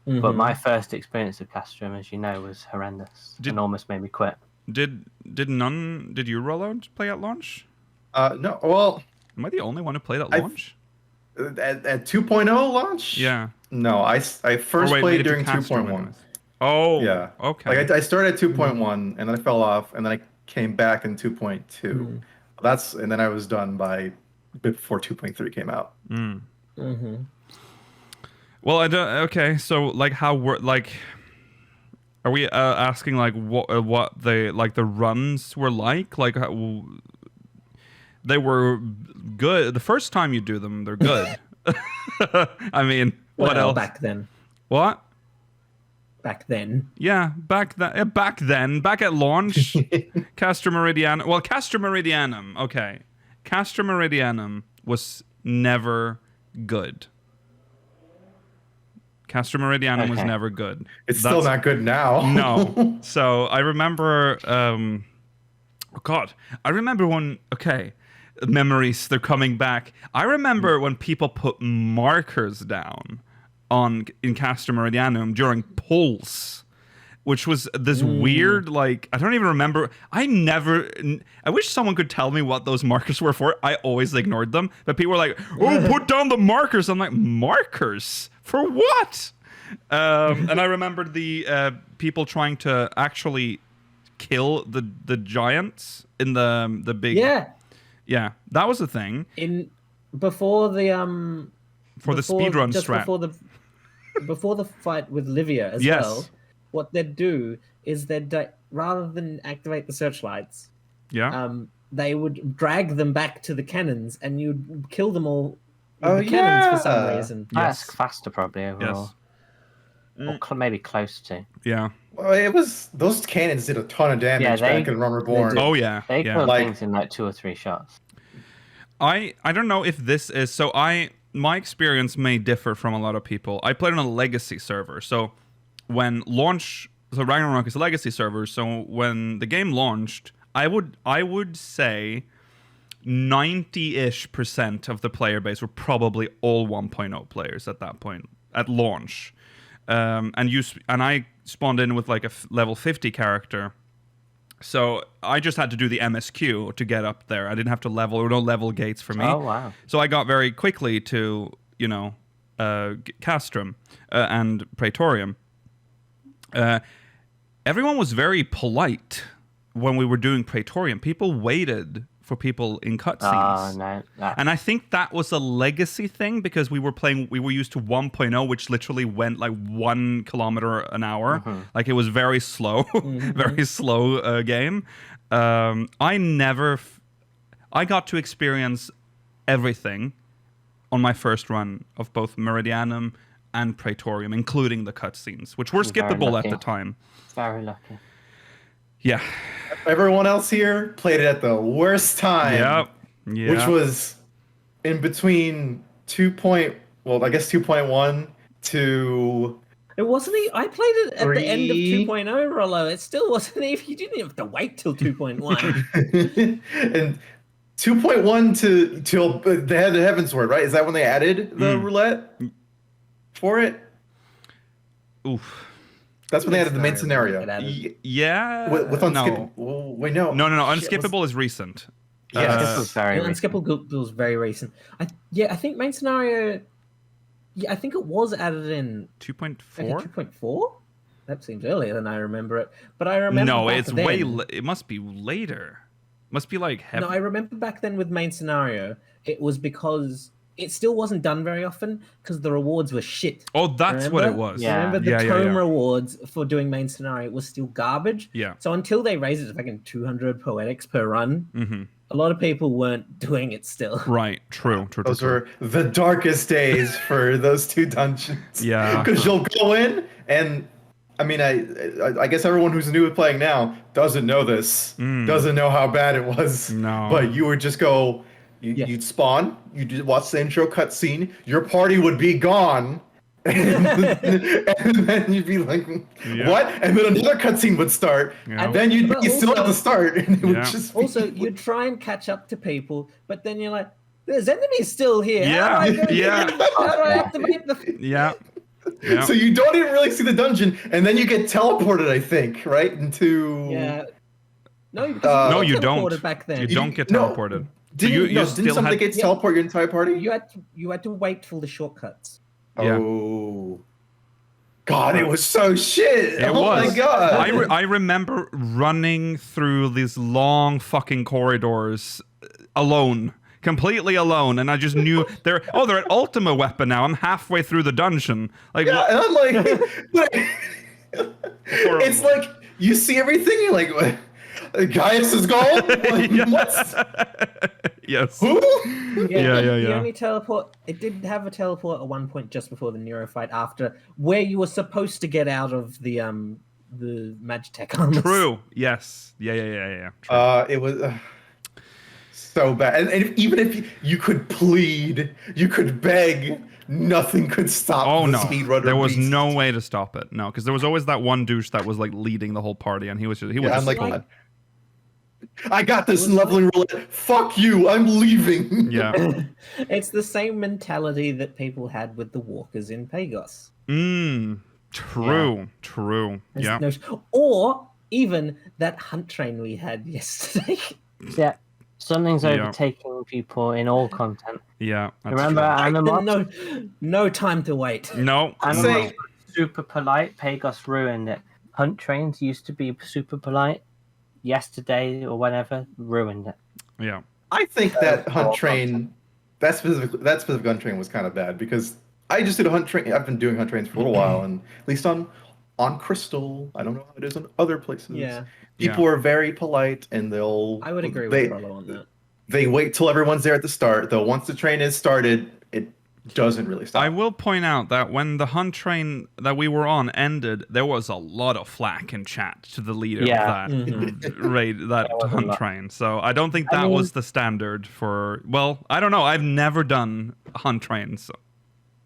But my first experience of Castrum, as you know, was horrendous and almost made me quit. Did you roll out play at launch? No. Well, Am I the only one who played at launch? at 2.0 launch. Yeah. No, I first Or wait, played maybe during Castrum 2.1. anyways. Oh. Yeah. Okay. Like I started at 2.1 and then I fell off and then I came back in 2.2. And then I was done by before 2.3 came out. Well, I don't. Okay, so like, how were like? Are we asking like what the like the runs were like? Like how, they were good the first time you do them. They're good. I mean, what Well, else? back then? What? Back then. Yeah, back then, back at launch, Castor Meridianum. Well, Castor Meridianum. Okay, Castor Meridianum was never good. Castor Meridianum was Okay. never good. It's still not good now. No. So I remember. Oh God, I remember when. Okay, memories. They're coming back. I remember when people put markers down in Castor Meridianum during pulls, which was this weird, like, I don't even remember. I wish someone could tell me what those markers were for. I always ignored them. But people were like, oh, put down the markers. I'm like, markers? For what? And I remembered the people trying to actually kill the giants in the big... Yeah, that was a thing. Before the speedrun just strat. Before the fight with Livia as Yes. well, what they'd do is rather than activate the searchlights, Yeah. they would drag them back to the cannons, and you'd kill them all with Oh, the cannons for some yeah. reason. That's faster probably overall. Or maybe close to. Yeah. Well, it was those cannons did a ton of damage Yeah, back in Realm Reborn. Oh, yeah. They yeah. kill Like- things in like 2 or 3 shots. I don't know if this is... So my experience may differ from a lot of people. I played on a legacy server. So when launch... So Ragnarok is a legacy server. So when the game launched, I would say 90-ish% of the player base were probably all 1.0 players at that point, at launch. And I spawned in with like a level 50 character. So I just had to do the MSQ to get up there. I didn't have to level. There were no level gates for me. Oh, wow. So I got very quickly to, Castrum and Praetorium. Everyone was very polite when we were doing Praetorium, people waited for people in cutscenes. Oh, no. And I think that was a legacy thing because we were used to 1.0, which literally went like 1 kilometer an hour. Like it was very slow, very slow game. I got to experience everything on my first run of both Meridianum and Praetorium, including the cutscenes, which were skippable at the time. Very lucky. Yeah. Everyone else here played it at the worst time. Yep. Which was in between 2.1 to... It wasn't even... I played it at the end of 2.0, Rollo. It still wasn't even... You didn't have to wait till 2.1. And 2.1 till they had the Heaven's Sword, right? Is that when they added the roulette for it? Oof. That's when they added the main scenario. Yeah. With Unskippable. No. Well, wait, no. No. Unskippable is recent. Unskippable was very recent. I think main scenario... Yeah, I think it was added in 2.4. 2.4. That seems earlier than I remember it. But I remember. No, back it's then, way. It must be later. Must be like. No, I remember back then with main scenario, it was because it still wasn't done very often because the rewards were shit. Oh, that's what it was. Yeah. Remember the tome rewards for doing main scenario was still garbage. Yeah. So until they raised it to fucking 200 poetics per run, a lot of people weren't doing it still. Right. True. Those were the darkest days for those 2 dungeons. Yeah. Because you'll go in and, I mean, I guess everyone who's new at playing now doesn't know this, doesn't know how bad it was. No. But you would just go, you'd spawn, you'd watch the intro cutscene, your party would be gone. And then you'd be like, what? And then another cutscene would start. Yeah. And then you'd be still at the start. And it would just be... Also, you'd try and catch up to people, but then you're like, there's enemies still here. Yeah. How do I activate the... Yeah. So you don't even really see the dungeon, and then you get teleported, I think, right? Into... Yeah. No, No, you don't. Back then. You don't get teleported. Didn't something get teleport your entire party? You had to wait for the shortcuts. Yeah. Oh, God, it was so shit. It was. My God. I remember running through these long fucking corridors alone, completely alone, and I just knew they're at Ultima weapon now. I'm halfway through the dungeon. Like, yeah, and I'm like, it's like you see everything. You're like, what? Gaius is gone. What? Yes. Who? The only teleport, it did have a teleport at one point just before the Nero fight, after where you were supposed to get out of the Magitech armors. True. Yes. Yeah. True. It was so bad, and even if you could plead, you could beg, nothing could stop. The speedrunner. There was beast. no way to stop it. No, because there was always that one douche that was like leading the whole party, and he was. I'm like, I got this leveling roulette. Fuck you, I'm leaving. Yeah. It's the same mentality that people had with the walkers in Pagos. True. Yeah. Or even that hunt train we had yesterday. Yeah. Something's overtaking people in all content. Yeah. Remember Animal? No time to wait. No. Animal super polite. Pagos ruined it. Hunt trains used to be super polite. Yesterday or whenever ruined it. Yeah. I think that hunt train, that specific hunt train was kind of bad because I just did a hunt train. I've been doing hunt trains for a little while, and at least on Crystal, I don't know how it is in other places. Yeah. People are very polite, and I would agree with Rollo on that. They wait till everyone's there at the start, though. Once the train is started, it doesn't really stop. I will point out that when the hunt train that we were on ended, there was a lot of flack in chat to the leader of that hunt train. So I don't think that was the standard for. Well, I don't know. I've never done hunt trains.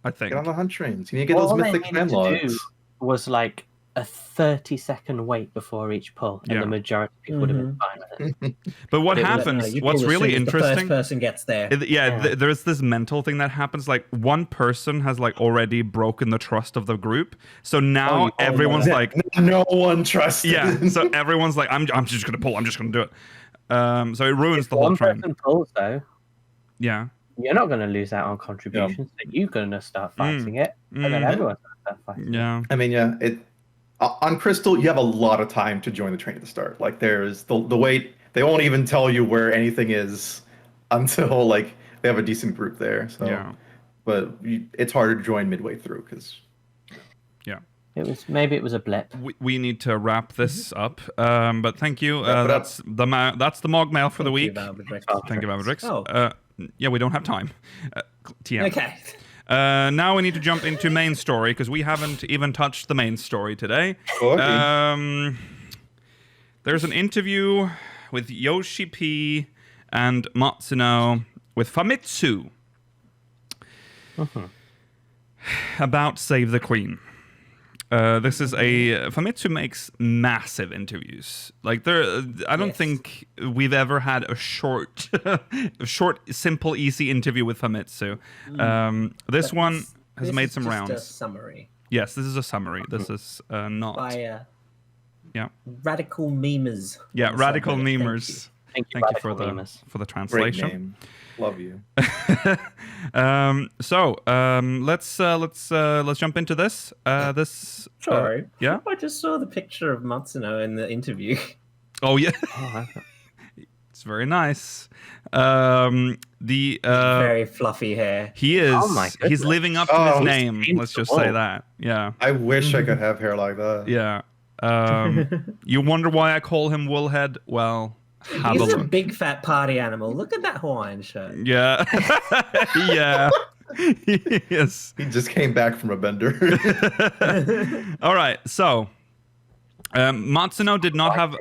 I think get on the hunt trains. You need to get those mythic fanlogs. Was like a 30-second wait before each pull, and the majority of people would have been fine with it. But what happens? What's really interesting? The first person gets there. There's this mental thing that happens. Like one person has like already broken the trust of the group, so now everyone's like, no one trusts. Yeah, so everyone's like, I'm just gonna pull. I'm just gonna do it. So it ruins the whole train. One person pulls though. Yeah. You're not going to lose out on contributions. So you're going to start fighting it, and then everyone's going to start fighting. Yeah. I mean, On Crystal, you have a lot of time to join the train at the start. Like there's the wait. They won't even tell you where anything is until like they have a decent group there. So, Yeah. but it's harder to join midway through because. Maybe it was a blip. We need to wrap this up. But thank you. That's the MogMail for the week. Thank you, Valvedrix. Oh. Yeah, we don't have time. TM. Okay. Now we need to jump into main story because we haven't even touched the main story today. Okay. There's an interview with Yoshi-P and Matsuno with Famitsu about Save the Queen. This is Famitsu makes massive interviews. Like I don't think we've ever had a short, simple, easy interview with Famitsu. This one has made some rounds. This is just a summary. Yes, this is a summary. This is not. By yeah. Radical Memers. Yeah, Radical Memers. Thank you for the Great translation. name. Love you. Let's jump into this. Sorry. Yeah. I just saw the picture of Matsuno in the interview. Oh yeah. Oh, It's very nice. Very fluffy hair. He is. Oh my He's goodness. living up to his Oh, name. Let's just say that. Yeah. I wish I could have hair like that. Yeah. You wonder why I call him Woolhead? Well, have He's a a look. big fat party animal. Look at that Hawaiian shirt. Yeah. Yeah. Yes. He just came back from a bender. All right. So, Matsuno did not have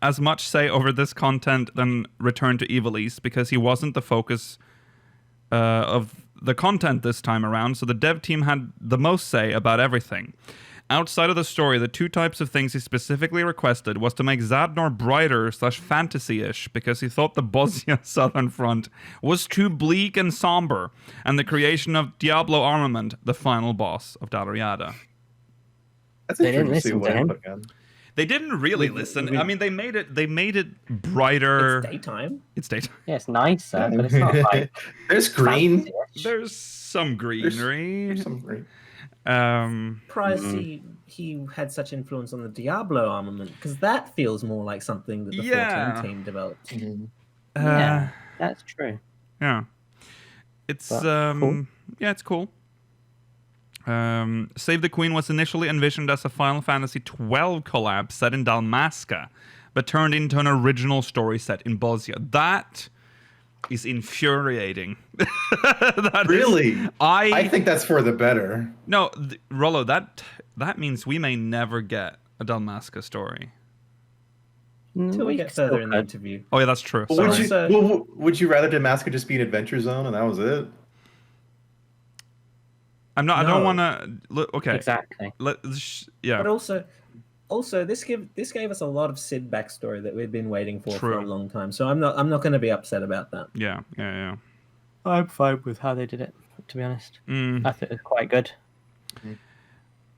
as much say over this content than Return to Evil East because he wasn't the focus of the content this time around. So the dev team had the most say about everything. Outside of the story, the two types of things he specifically requested was to make Zadnor brighter / fantasy-ish because he thought the Bosnia Southern Front was too bleak and somber, and the creation of Diablo Armament, the final boss of Dalriada. That's They didn't interesting listen to way him. again. They didn't really listen. I mean, they made it brighter. It's daytime. It's daytime. yeah, it's nicer, but it's not like There's green. fancy-ish. There's some greenery. There's some green. Surprised he had such influence on the Diablo armament because that feels more like something that the 14 team developed. Yeah, that's true. Yeah. It's But cool. Yeah, it's cool. Save the Queen was initially envisioned as a Final Fantasy XII collab set in Dalmasca, but turned into an original story set in Bosnia. That is infuriating. That Really? I I think that's for the better. no, Rollo. That means we may never get a Dalmasca story. Until we get further in the interview. Oh yeah, that's true. Well, Sorry. would you rather Damascus just be an adventure zone and that was it? I'm not. I don't No. want to. Okay. Exactly. Yeah. But also this gave us a lot of Sid backstory that we'd been waiting for True. a long time. So I'm not going to be upset about that. Yeah. Yeah. I'm fine with how they did it, to be honest. Yeah. I think it's quite good.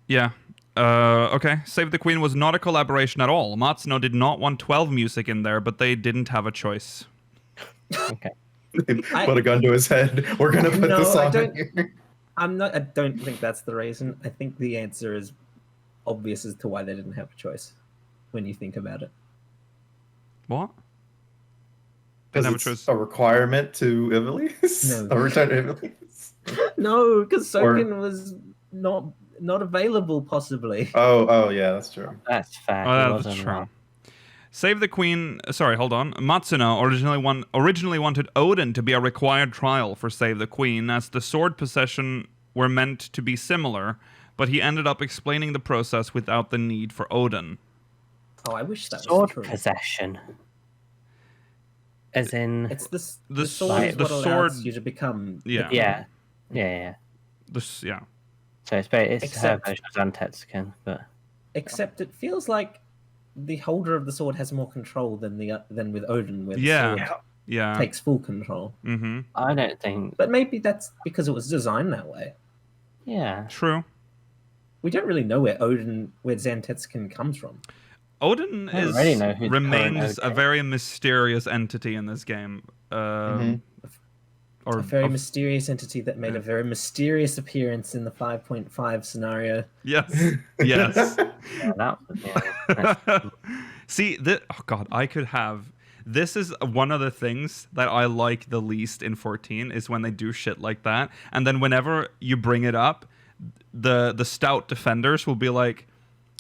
Yeah. Okay. Save the Queen was not a collaboration at all. Matsuno did not want 12 music in there, but they didn't have a choice. Okay. Put a gun to his head. We're gonna put No, this I on. don't- I don't think that's the reason. I think the answer is obvious as to why they didn't have a choice when you think about it. What? Because have a it's choice. a requirement to Ivalice? No. A return to Ivalice? No, because Or- Soken was not available possibly. Oh, yeah, that's true. That's fair. Oh, He that's wasn't true. wrong. Save the Queen. Sorry, hold on. Matsuno originally wanted Odin to be a required trial for Save the Queen, as the sword possession were meant to be similar, but he ended up explaining the process without the need for Odin. Oh, I wish that Sword was true. possession. As in... It's the The sword is the what allows sword- you to become. Yeah. Yeah. Yeah. So it's her Except- version of Zantetsuken, but... Except it feels like the holder of the sword has more control than with Odin, where the Yeah. sword Yeah. takes full control. Mm-hmm. I don't think... But maybe that's because it was designed that way. Yeah. True. We don't really know where Zantetsuken comes from. Odin I don't really know who the current remains a Odin is. very mysterious entity in this game. or A very of- mysterious entity that made a very mysterious appearance in the 5.5 scenario. yes, yes. Yeah, that was, yeah. See, oh god, I could have. This is one of the things that I like the least in 14 is when they do shit like that, and then whenever you bring it up, the stout defenders will be like,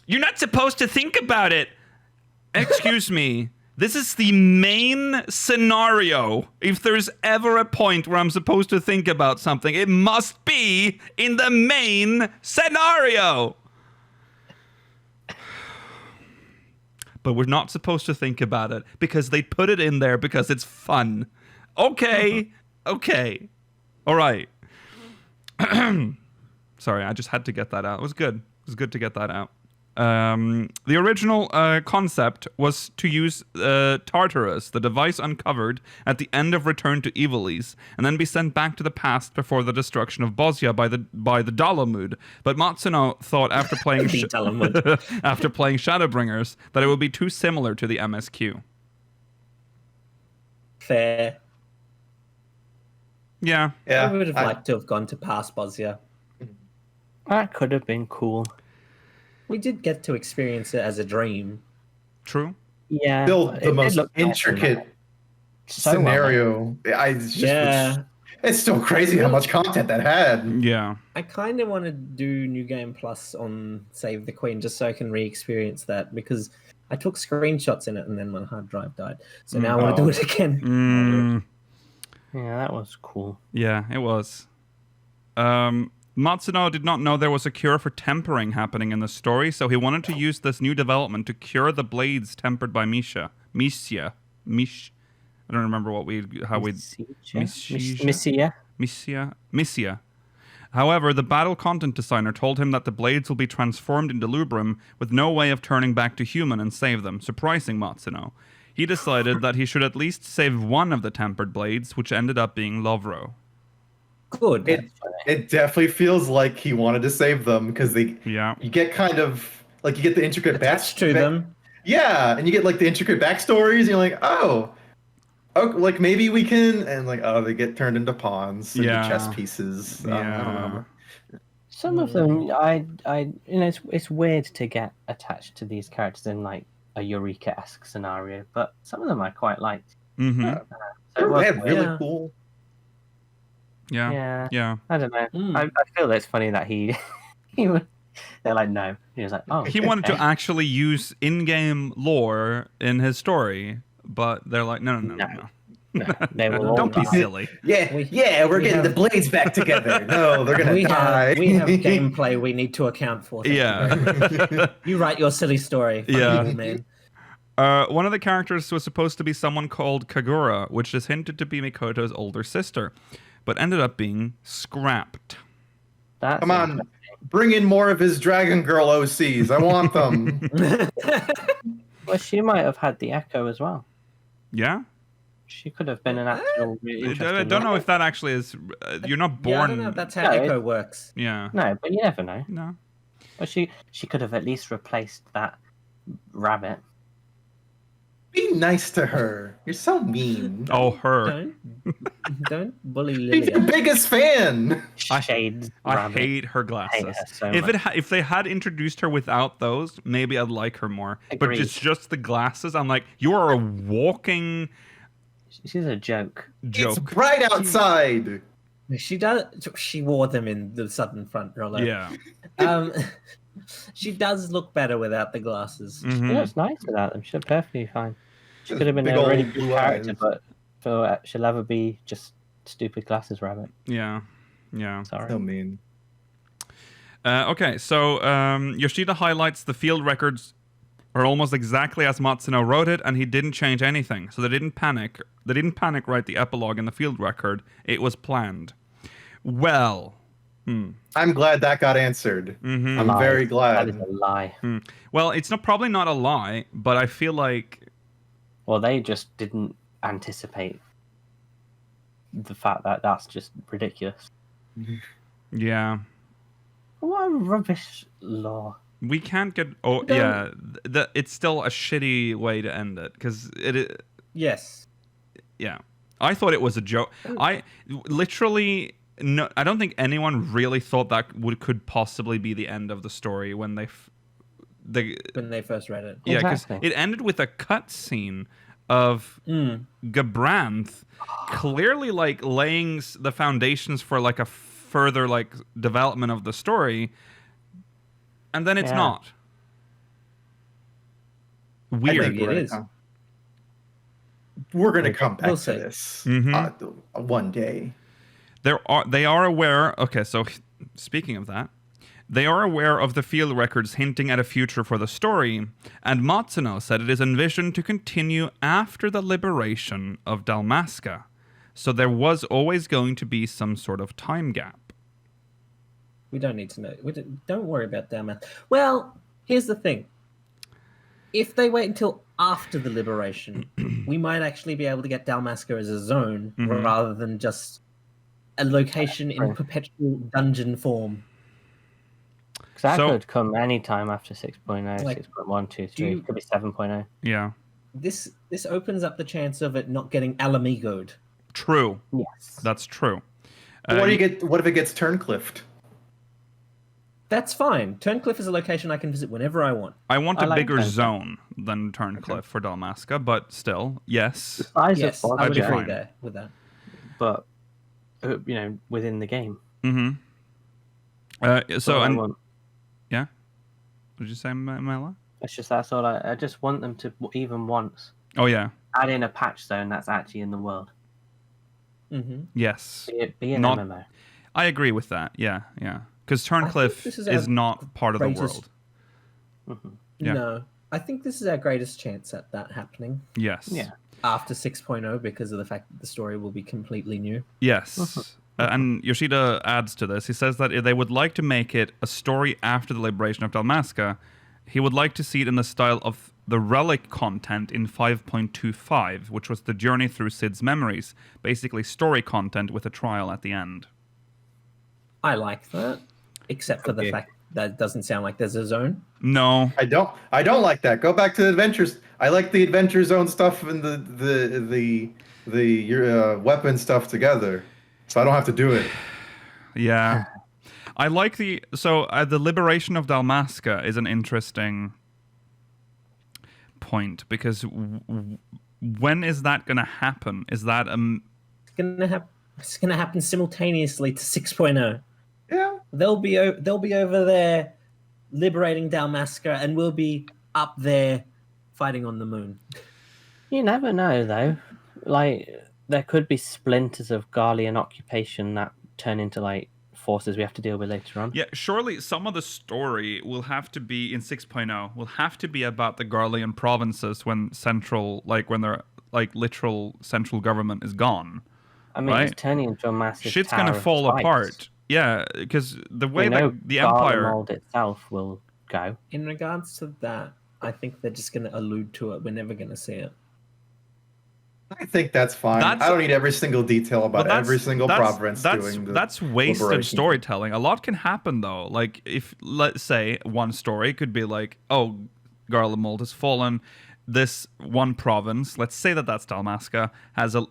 "You're not supposed to think about it." Excuse me. This is the main scenario. If there's ever a point where I'm supposed to think about something, it must be in the main scenario. But we're not supposed to think about it because they put it in there because it's fun. Okay. Okay. All right. Sorry, I just had to get that out. It was good. It was good to get that out. The original concept was to use Tartarus, the device uncovered at the end of Return to Ilvl, and then be sent back to the past before the destruction of Bosnia by the Dalamud. But Matsuno thought after playing after playing Shadowbringers that it would be too similar to the MSQ. Fair. Yeah. I would have liked to have gone to past Bosnia. That could have been cool. We did get to experience it as a dream. True. Yeah. Still it the did most look intricate so well scenario. It's still crazy how much content that had. Yeah. I kind of want to do New Game Plus on Save the Queen just so I can re-experience that because I took screenshots in it and then my hard drive died. So now I want to do it again. Yeah, that was cool. Yeah, it was. Matsuno did not know there was a cure for tempering happening in the story, so he wanted to use this new development to cure the blades tempered by Misha. I don't remember Missia. However, the battle content designer told him that the blades will be transformed into Lubrum with no way of turning back to human and save them, surprising Matsuno. He decided that he should at least save one of the tempered blades, which ended up being Lovro. Good. It definitely feels like he wanted to save them because you get kind of like you get the intricate attached to them. Yeah, and you get like the intricate backstories. And you're like, oh, like maybe we can, and like they get turned into pawns, into chess pieces. I don't know. Some of them, it's weird to get attached to these characters in like a Eureka-esque scenario, but some of them I quite liked. Mm-hmm. They're really cool. Yeah. I don't know. I feel it's funny that they're like, no. He was like, oh. He wanted to actually use in-game lore in his story, but they're like, no. They will all Don't be silly. We're getting the blades back together. No, they're gonna die. We have gameplay we need to account for. Yeah. You write your silly story. Yeah. You, man. One of the characters was supposed to be someone called Kagura, which is hinted to be Mikoto's older sister, but ended up being scrapped. Come on, bring in more of his Dragon Girl OCs. I want them. Well, she might have had the Echo as well. Yeah? She could have been an actual really interesting. I don't know if that actually is... you're not born... I don't know if that's how Echo works. Yeah. No, but you never know. No. Well, she could have at least replaced that rabbit. Be nice to her. You're so mean. Oh, her. Don't bully She's Lilia. your biggest fan. Shades. I hate her glasses. Hate her so If they had introduced her without those, maybe I'd like her more. Agreed. But it's just the glasses. I'm like, you are a walking She's a joke. It's bright outside. She does. She wore them in the Southern Front roller. Yeah. She does look better without the glasses. Mhm. She looks nice without them. She's perfectly fine. She Just could have been big a really old good blue character, eyes. but she'll ever be just stupid glasses rabbit. Yeah. Sorry. So mean. Okay, so Yoshida highlights the field records are almost exactly as Matsuno wrote it, and he didn't change anything. So they didn't panic. They didn't panic write the epilogue in the field record. It was planned. Well. I'm glad that got answered. Mm-hmm. I'm very glad. That is a lie. Well, it's probably not a lie, but I feel like... Well, they just didn't anticipate the fact that that's just ridiculous. Yeah. What a rubbish law. We can't get... Oh, yeah. It's still a shitty way to end it, because it... Yes. Yeah. I thought it was a joke. I literally no. I don't think anyone really thought that could possibly be the end of the story when they first read it. Yeah, because Exactly. it ended with a cutscene of Gabranth clearly like laying the foundations for like a further like development of the story, and then it's Yeah. not. I Weird. think It is. We're gonna come back We'll to see. this Mhm. one day. They are aware. Okay, so speaking of that, they are aware of the field records hinting at a future for the story, and Matsuno said it is envisioned to continue after the liberation of Dalmasca. So there was always going to be some sort of time gap. We don't need to know. Don't worry about Dalmasca. Well, here's the thing. If they wait until after the liberation, we might actually be able to get Dalmasca as a zone rather than just a location in perpetual dungeon form. Because that So- could come anytime after 6.0, Like, 6.1, 2, 3. you- Could be 7.0. Yeah, This opens up the chance of it not getting Alamigoed. true. Yes. That's true. What if it gets Turncliffed? That's fine. Turncliff is a location I can visit whenever I want. I want I a like bigger Turncliff. zone than Turncliff for Dalmasca, but still, yes. Size Yes, of I I'd would be agree fine. there with that. but within the game. Mm-hmm. That's all I want. Yeah. What did you say, Mela? It's just that's all I just want them to even once Oh yeah. add in a patch zone that's actually in the world. Mm-hmm. Yes. Be an Not- MMO. I agree with that. Yeah, yeah. Because think Turncliff this is is our not part of the greatest- world. Hmm. Yeah. No, I think this is our greatest chance at that happening Yes. Yeah. after 6.0 because of the fact that the story will be completely new. Yes. And Yoshida adds to this. He says that if they would like to make it a story after the liberation of Dalmasca, he would like to see it in the style of the relic content in 5.25, which was the journey through Sid's memories, basically story content with a trial at the end. I like that, except for the Okay. fact that it doesn't sound like there's a zone. No. I don't like that. Go back to the adventures. I like the adventure zone stuff and the weapon stuff together, so I don't have to do it. Yeah. I like the liberation of Dalmasca is an interesting point because when is that going to happen? Is that It's gonna happen simultaneously to 6.0. Yeah. They'll be over there liberating Dalmasca, and we'll be up there fighting on the moon. You never know, though. Like, there could be splinters of Garlean occupation that turn into, like, forces we have to deal with later on. Yeah, surely some of the story will have to be in 6.0 will have to be about the Garlean provinces when their literal central government is gone. I mean, right? it's turning into a massive Shit's tower gonna of fall spikes. apart. Yeah, because the way We know that the Empire. Garlemald itself will go. In regards to that, I think they're just gonna allude to it. We're never gonna see it. I think that's fine. That's- I don't need every single detail about But every single province doing the that's wasted liberation. storytelling. A lot can happen though. Like if let's say one story could be like, oh, Garlemald has fallen. This one province, let's say that's Dalmasca, has a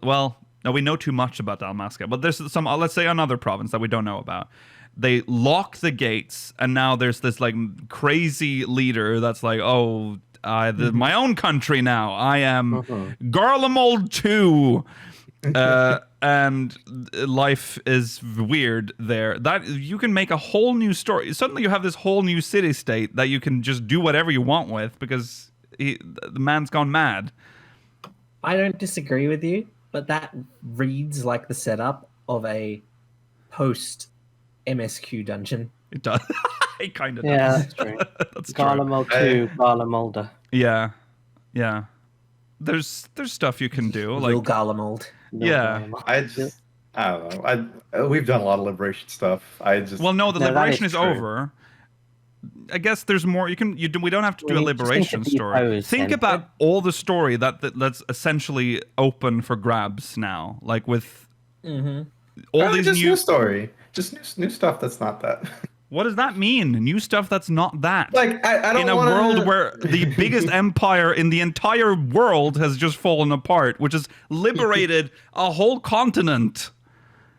no, we know too much about Dalmasca, but there's some. Let's say another province that we don't know about. They lock the gates, and now there's this like crazy leader that's like, oh. My own country now. I am Garlemald 2. And life is weird there. That you can make a whole new story. Suddenly you have this whole new city-state that you can just do whatever you want with because the man's gone mad. I don't disagree with you, but that reads like the setup of a post MSQ dungeon. It does. It kind of Yeah, does. that's true. That's true. Garlemald 2, Garlemolder. Yeah. Yeah. There's stuff you can do. Lil Like Garlemald. Yeah. I don't know. We've done a lot of liberation stuff. well, no, the No, that liberation is is true. over. I guess there's more. We don't have to do a We just need to liberation story. depose Think him. about all the story that's essentially open for grabs now. Like with Mm-hmm. all these just new. story, just new stuff that's not that. What does that mean? New stuff that's not that. Like, I don't in a wanna... world where the biggest empire in the entire world has just fallen apart, which has liberated a whole continent.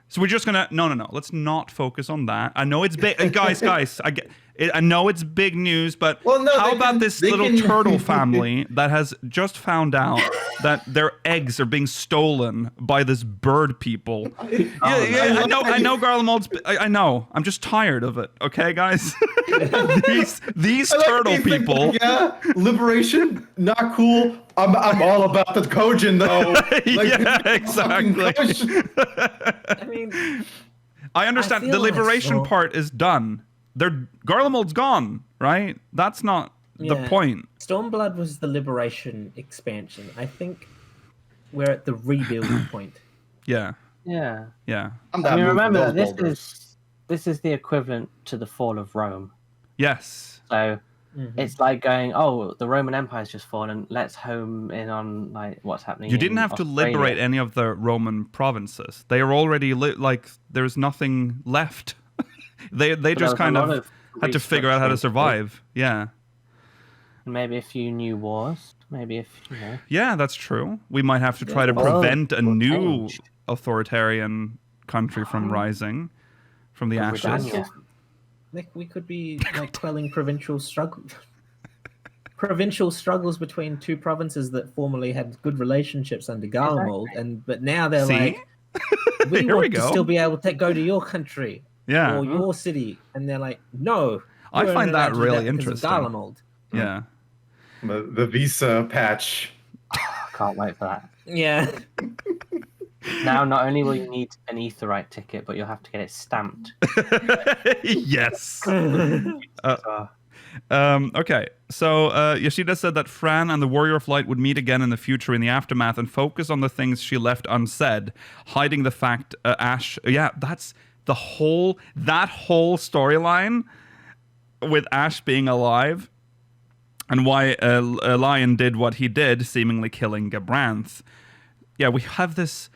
So we're just gonna no. Let's not focus on that. I know it's big, guys. I know it's big news, but how about this little turtle family that has just found out that their eggs are being stolen by this bird people? I know, Garlemald's. I know. I'm just tired of it. Okay, guys. these turtle people. Liberation, not cool. I'm all about the Kojin though. Exactly. I mean, I understand the liberation part is done. Garlemald's gone, right? That's not the point. Stormblood was the liberation expansion. I think we're at the rebuild point. Yeah. Yeah. I'm I not mean, moving remember, those this is the equivalent to the fall of Rome. Yes. So it's like going, oh, the Roman Empire's just fallen. Let's home in on like what's happening. You didn't in have to Australia. liberate any of the Roman provinces. They are already like there's nothing left. They just kind of had to figure out how to survive. Yeah. Maybe a few new wars. Maybe if you know. Yeah, that's true. We might have to try to prevent a new authoritarian country from rising from the ashes. Like we could be like quelling provincial struggles between two provinces that formerly had good relationships under Garlemald, but now they're like, we Here want we to go. still be able to go to your country. Yeah. Or your city, and they're like, no. I find that allowed to do really because of interesting. Garlemald. Yeah. The visa patch. Can't wait for that. Yeah. Now, not only will you need an Aetheryte ticket, but you'll have to get it stamped. Yes. So, Okay, so Yoshida said that Fran and the Warrior of Light would meet again in the future in the aftermath and focus on the things she left unsaid, hiding the fact Ash. Yeah, that's that whole storyline with Ash being alive and why Lion did what he did, seemingly killing Gabranth. Yeah, we have this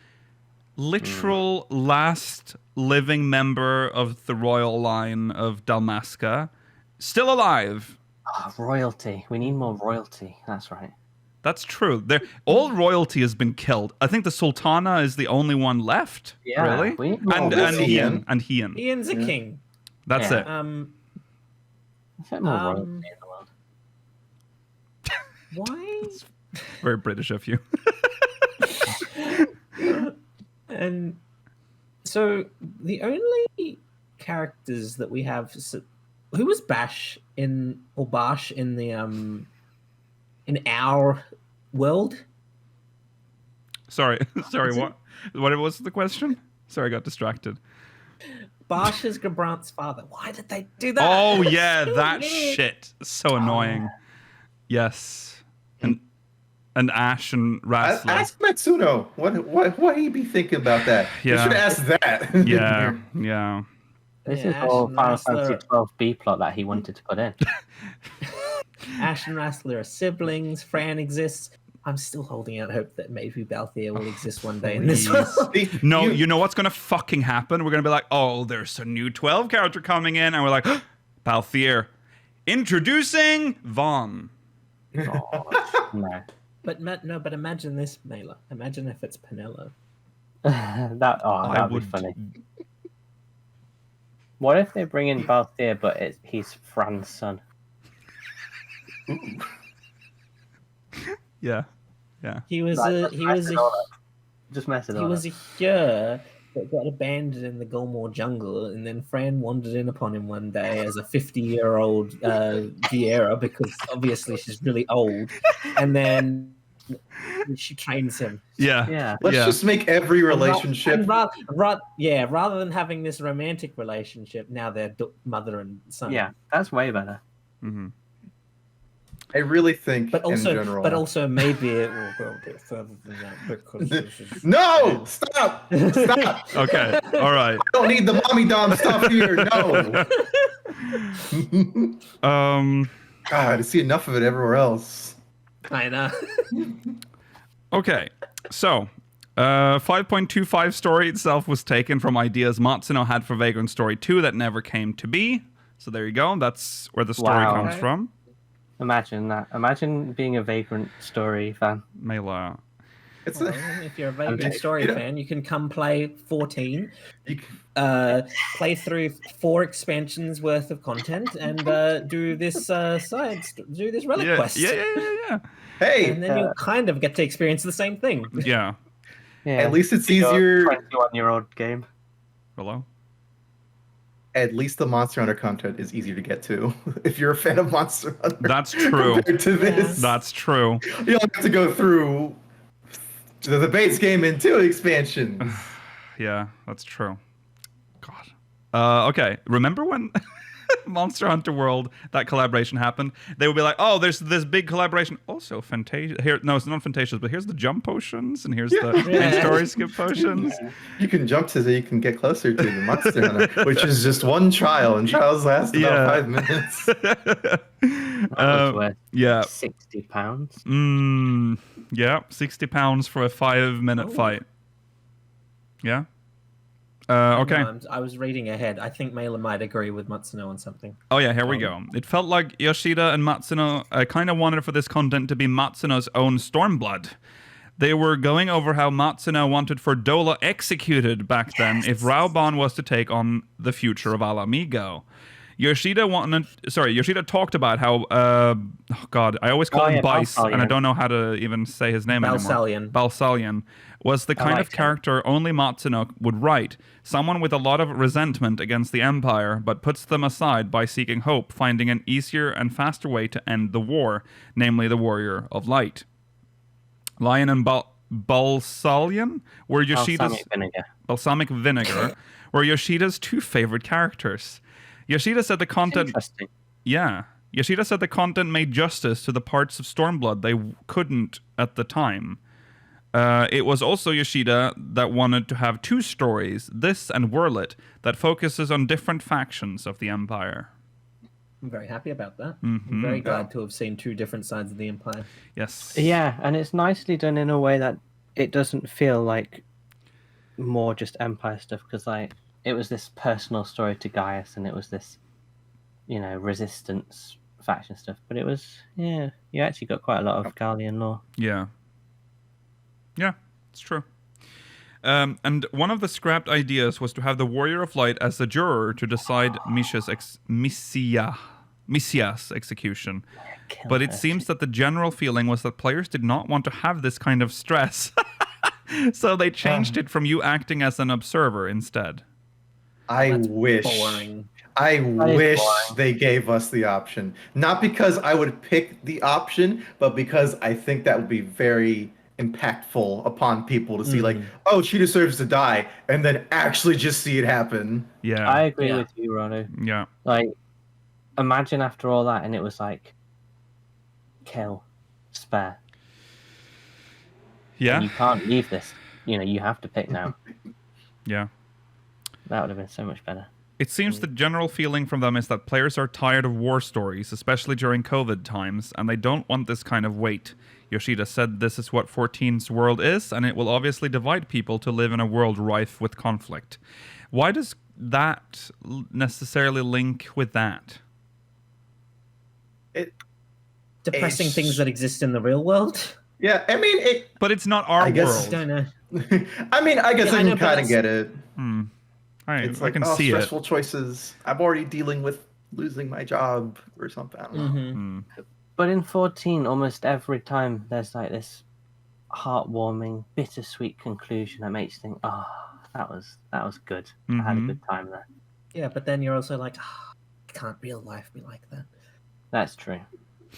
literal last living member of the royal line of Dalmasca still alive. royalty. We need more royalty. That's right. That's true. All royalty has been killed. I think the Sultana is the only one left. Yeah, Really? we need more And royalty. Hien. Ian's a king. That's Yeah. it. Let's get more royalty in the world. Why? Very British of you. And so the only characters that we have, who was Bash in the in our world? Sorry, what was the question? Sorry, I got distracted. Bash is Gabranth's father. Why did they do that? Oh yeah, that shit. So annoying. Yes. And Ash and Rassler. Ask Matsuno. What he be thinking about that? Yeah. You should ask that. Yeah. This Yeah, is Ash all and Final Rassler. Fantasy 12B plot that he wanted to put in. Ash and Rassler are siblings. Fran exists. I'm still holding out hope that maybe Balthier will exist one day in this world. No, you know what's gonna fucking happen? We're gonna be like, oh, there's a new 12 character coming in, and we're like, Balthier. Introducing Vaughn. Oh, no. But imagine this, Mela. Imagine if it's Penelo. That'd be funny. What if they bring in Balthier, but he's Fran's son? Yeah. He was Just mess it he all was up. a Hyur that got abandoned in the Golmore jungle, and then Fran wandered in upon him one day as a 50-year-old Vieira, because obviously she's really old, and then she trains him. Yeah. Let's just make every relationship. Rather than having this romantic relationship, now they're mother and son. Yeah, that's way better. Mm-hmm. I really think, But in also, general, maybe it will go a bit further than that, because this is... No! Stop! Stop! Okay. All right. I don't need the mommy dom stuff here. No. God, I see enough of it everywhere else. I know. Okay. So, 5.25 story itself was taken from ideas Matsuno had for Vagrant Story 2 that never came to be. So there you go. That's where the story Wow. comes from. Imagine that. Imagine being a Vagrant story fan. Mela. It's Well, if you're a Vagrant Okay. story fan, you can come play 14, you can- play through 4 expansions worth of content, and do this do this relic quest. Yeah. Hey, And then you'll kind of get to experience the same thing. Yeah. Yeah. at least it's Your easier. 21-year-old game. Hello? At least the Monster Hunter content is easier to get to. If you're a fan of Monster Hunter, That's true. compared to this, That's true. you don't have to go through the base game and 2 expansions. Yeah, that's true. God. Okay. Remember when Monster Hunter World, that collaboration happened? They would be like, oh, there's this big collaboration. Also, Fantasia. Here, no, it's not Fantasia's, but here's the jump potions, and here's the main story skip potions. You can jump to so you can get closer to the Monster Hunter, which is just one trial, and trials last about 5 minutes. That was worth Yeah. £60. Yeah, £60 for a 5-minute fight. Yeah. Okay. No, I was reading ahead. I think Mela might agree with Matsuno on something. Oh yeah, here we go. It felt like Yoshida and Matsuno kind of wanted for this content to be Matsuno's own Stormblood. They were going over how Matsuno wanted for Dola executed back then if Raoban was to take on the future of Alamigo. Yoshida talked about how oh god, I always call him Bice, and I don't know how to even say his name anymore. Baelsalian was the kind of character only Matsuno would write. Someone with a lot of resentment against the Empire, but puts them aside by seeking hope, finding an easier and faster way to end the war, namely the Warrior of Light. Lion and Baelsalian were Yoshida's balsamic vinegar were Yoshida's 2 favorite characters. Yoshida said the content. Interesting. Yeah, Yoshida said the content made justice to the parts of Stormblood they couldn't at the time. It was also Yoshida that wanted to have 2 stories, this and Whirlit, that focuses on different factions of the Empire. I'm very happy about that. I'm very glad to have seen 2 different sides of the Empire. Yes. Yeah, and it's nicely done in a way that it doesn't feel like more just Empire stuff, because like it was this personal story to Gaius, and it was this, resistance faction stuff. But it was, you actually got quite a lot of Gallian lore. Yeah. Yeah, it's true. And one of the scrapped ideas was to have the Warrior of Light as the juror to decide Misia's execution. But it seems that the general feeling was that players did not want to have this kind of stress. So they changed it from you acting as an observer instead. I That's wish boring. They gave us the option. Not because I would pick the option, but because I think that would be very impactful upon people to see, like, oh, she deserves to die, and then actually just see it happen. Yeah. I agree with you, Rono. Yeah. Like, imagine after all that, and it was like, kill, spare. Yeah. And you can't leave this. You have to pick now. Yeah. That would have been so much better. It seems the general feeling from them is that players are tired of war stories, especially during COVID times, and they don't want this kind of weight. Yoshida said this is what 14's world is, and it will obviously divide people to live in a world rife with conflict. Why does that necessarily link with that? Depressing things that exist in the real world? Yeah, I mean, But it's not our I guess- world. Don't know. I mean, I guess Yeah, I I know, can but kind of that's- get it. It's Like, I can see it. stressful choices. I'm already dealing with losing my job or something. I don't know. But in 14, almost every time there's like this heartwarming, bittersweet conclusion that makes you think, oh, that was good. I had a good time there. Yeah, but then you're also like, can't real life be like that? That's true.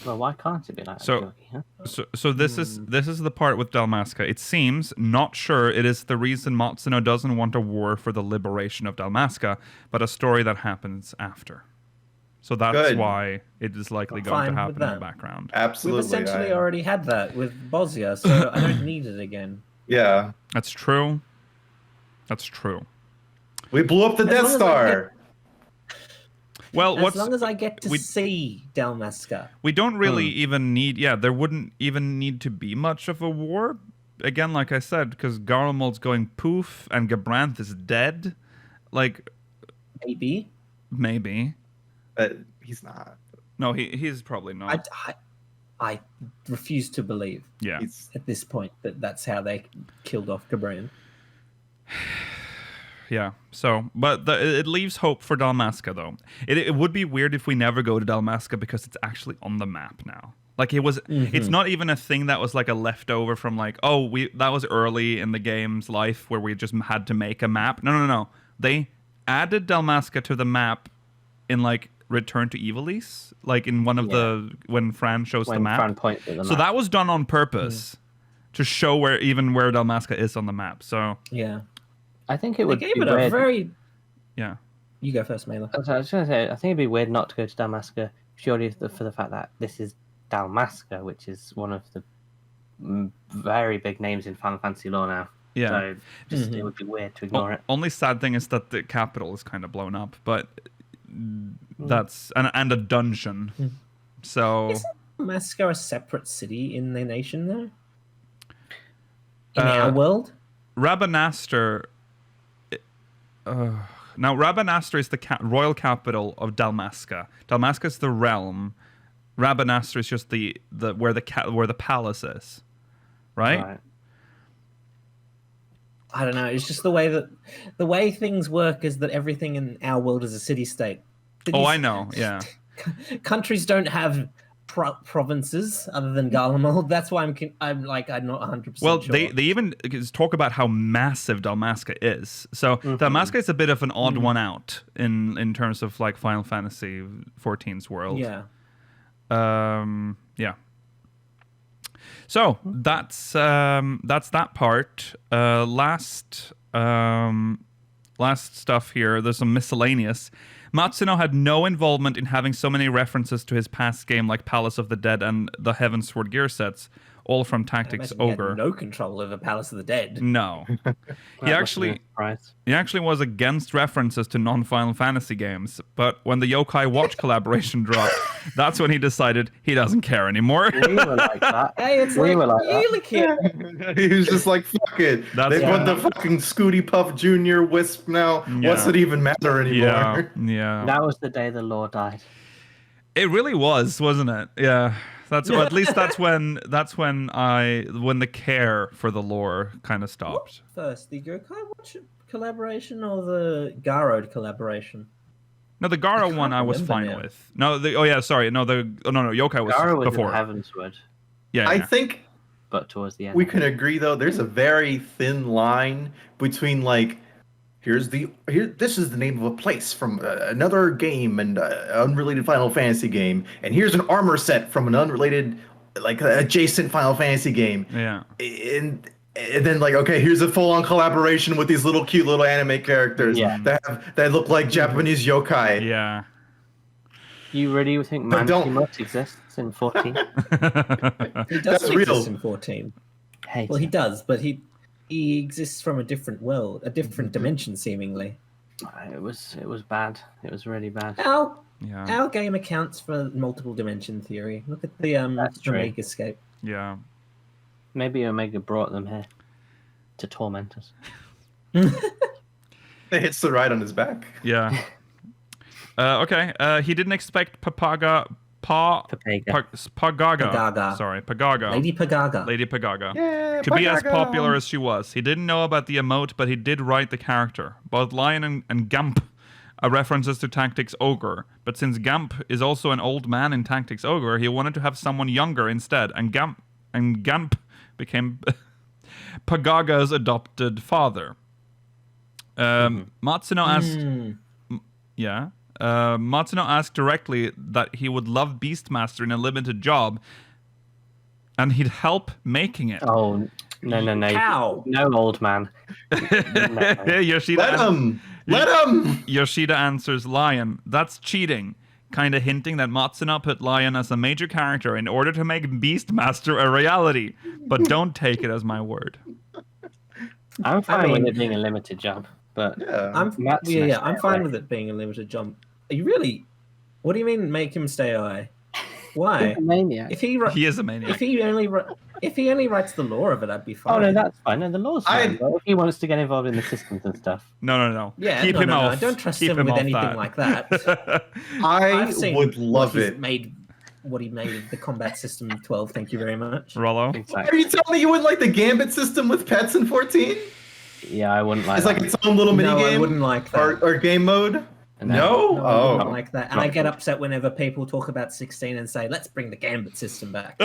Well, why can't it be like that, So- Jorgie, huh? So this is the part with Dalmasca. It seems, not sure it is the reason Matsuno doesn't want a war for the liberation of Dalmasca, but a story that happens after. So that's Good. why it is likely going to Fine happen with in the that. background. Absolutely. We've essentially already had that with Bosnia, so I don't need it again. Yeah. That's true. That's true. We blew up the As Death long as I Star. Well, As long as I get to we- see Dalmasca. we don't really even need. Yeah, there wouldn't even need to be much of a war. Again, like I said, because Garlemald's going poof and Gabranth is dead. Like, Maybe. maybe. He's not. No, he's probably not. I refuse to believe Yeah. at this point that that's how they killed off Cabrian. Yeah. So, but it leaves hope for Dalmasca, though. It would be weird if we never go to Dalmasca because it's actually on the map now. Like it was, it's not even a thing that was like a leftover from like, that was early in the game's life where we just had to make a map. No. They added Dalmasca to the map in like Return to Ivalice, like in one of the when Fran shows the map. Fran points at the so map. that was done on purpose to show where Dalmasca is on the map. So yeah, I think it would they gave be it weird. a very. Yeah. You go first, Mela. I was going to say, I think it'd be weird not to go to Dalmasca purely for the fact that this is Dalmasca, which is one of the very big names in Final Fantasy lore now. Yeah. So just it would be weird to ignore it. Only sad thing is that the capital is kind of blown up, but that's and a dungeon. So Isn't Dalmasca a separate city in the nation, though? In our world? Rabanastre. Now Rabanastre is the royal capital of Dalmasca. Dalmasca is the realm. Rabanastre is just the where the palace is, right? I don't know. It's just the way things work is that everything in our world is a city-state. Oh, I know. Yeah. Countries don't have provinces other than Garlemald. That's why I'm not 100%. Well, sure. they even talk about how massive Dalmasca is. So Dalmasca is a bit of an odd one out in terms of like Final Fantasy XIV's world. Yeah. Yeah. So that's that part. Last stuff here. There's some miscellaneous. Matsuno had no involvement in having so many references to his past game like Palace of the Dead and the Heavensward gear sets, all from Tactics He had Ogre. no control over Palace of the Dead. No. He actually was against references to non-Final Fantasy games, but when the Yokai Watch collaboration dropped, that's when he decided he doesn't care anymore. We were like that. Hey, it's We were like you that. look here. He was just like, fuck it. That's- They put the fucking Scooty Puff Jr. Wisp now. What's it even matter anymore? Yeah. That was the day the lore died. It really was, wasn't it? Yeah. That's well, at least that's when the care for the lore kind of stopped. First, the Yokai Watch collaboration or the Garrod collaboration? No, the Garo one I was fine now. with. No, Yokai was Gara was before. in Heavensward, Yeah, I yeah. think but towards the end. we can agree though. There's a very thin line between like, this is the name of a place from another game and unrelated Final Fantasy game, and here's an armor set from an unrelated, like adjacent Final Fantasy game. Yeah. And then like, okay, here's a full-on collaboration with these little cute little anime characters that look like Japanese yokai. Yeah. You really think But don't- Mankimutt exists in 14? He does That's exist real. in 14. Hate Well, he it. does, but he exists from a different world, a different dimension, seemingly. It was bad. It was really bad. Yeah. Our game accounts for multiple dimension theory. Look at the That's true. Omegascape. Yeah. Maybe Omega brought them here to torment us. It hits the ride on his back. Yeah. Okay. He didn't expect Pagaga. Pagaga. Sorry, Pagaga. Lady Pagaga. Lady Pagaga. Yeah, To be as Pagaga. popular as she was. He didn't know about the emote, but he did write the character. Both Lion and Gamp are references to Tactics Ogre. But since Gamp is also an old man in Tactics Ogre, he wanted to have someone younger instead. And Gamp became Pagaga's adopted father. Matsuno asked... Yeah. Matsuno asked directly that he would love Beastmaster in a limited job, and he'd help making it. Oh, no. How? No, old man. No. Yoshida Let him! Yoshida answers Lion. That's cheating. Kind of hinting that Matsuno put Lion as a major character in order to make Beastmaster a reality. But don't take it as my word. I'm fine mean- with it being a limited job, but Yeah. I'm Matsuno I'm stay fine away. with it being a limited jump. Are you really? What do you mean make him stay away? Why? Maniac. If he He is a maniac. if he only writes the lore of it, I'd be fine. Oh no, that's fine. No, the law's fine. But if he wants to get involved in the systems and stuff. No. Yeah, Keep him off. I don't trust Keep him with off anything that. like that. I I've seen would love what he's it. What he made of the combat system in 12. Thank you very much. Rollo. Are Exactly. you telling me you wouldn't like the Gambit system with pets in 14? Yeah, I wouldn't like. It's like that. its own little mini No, I game wouldn't like that. or game mode. No. No, I Oh. don't like that. And I get upset whenever people talk about 16 and say, let's bring the Gambit system back.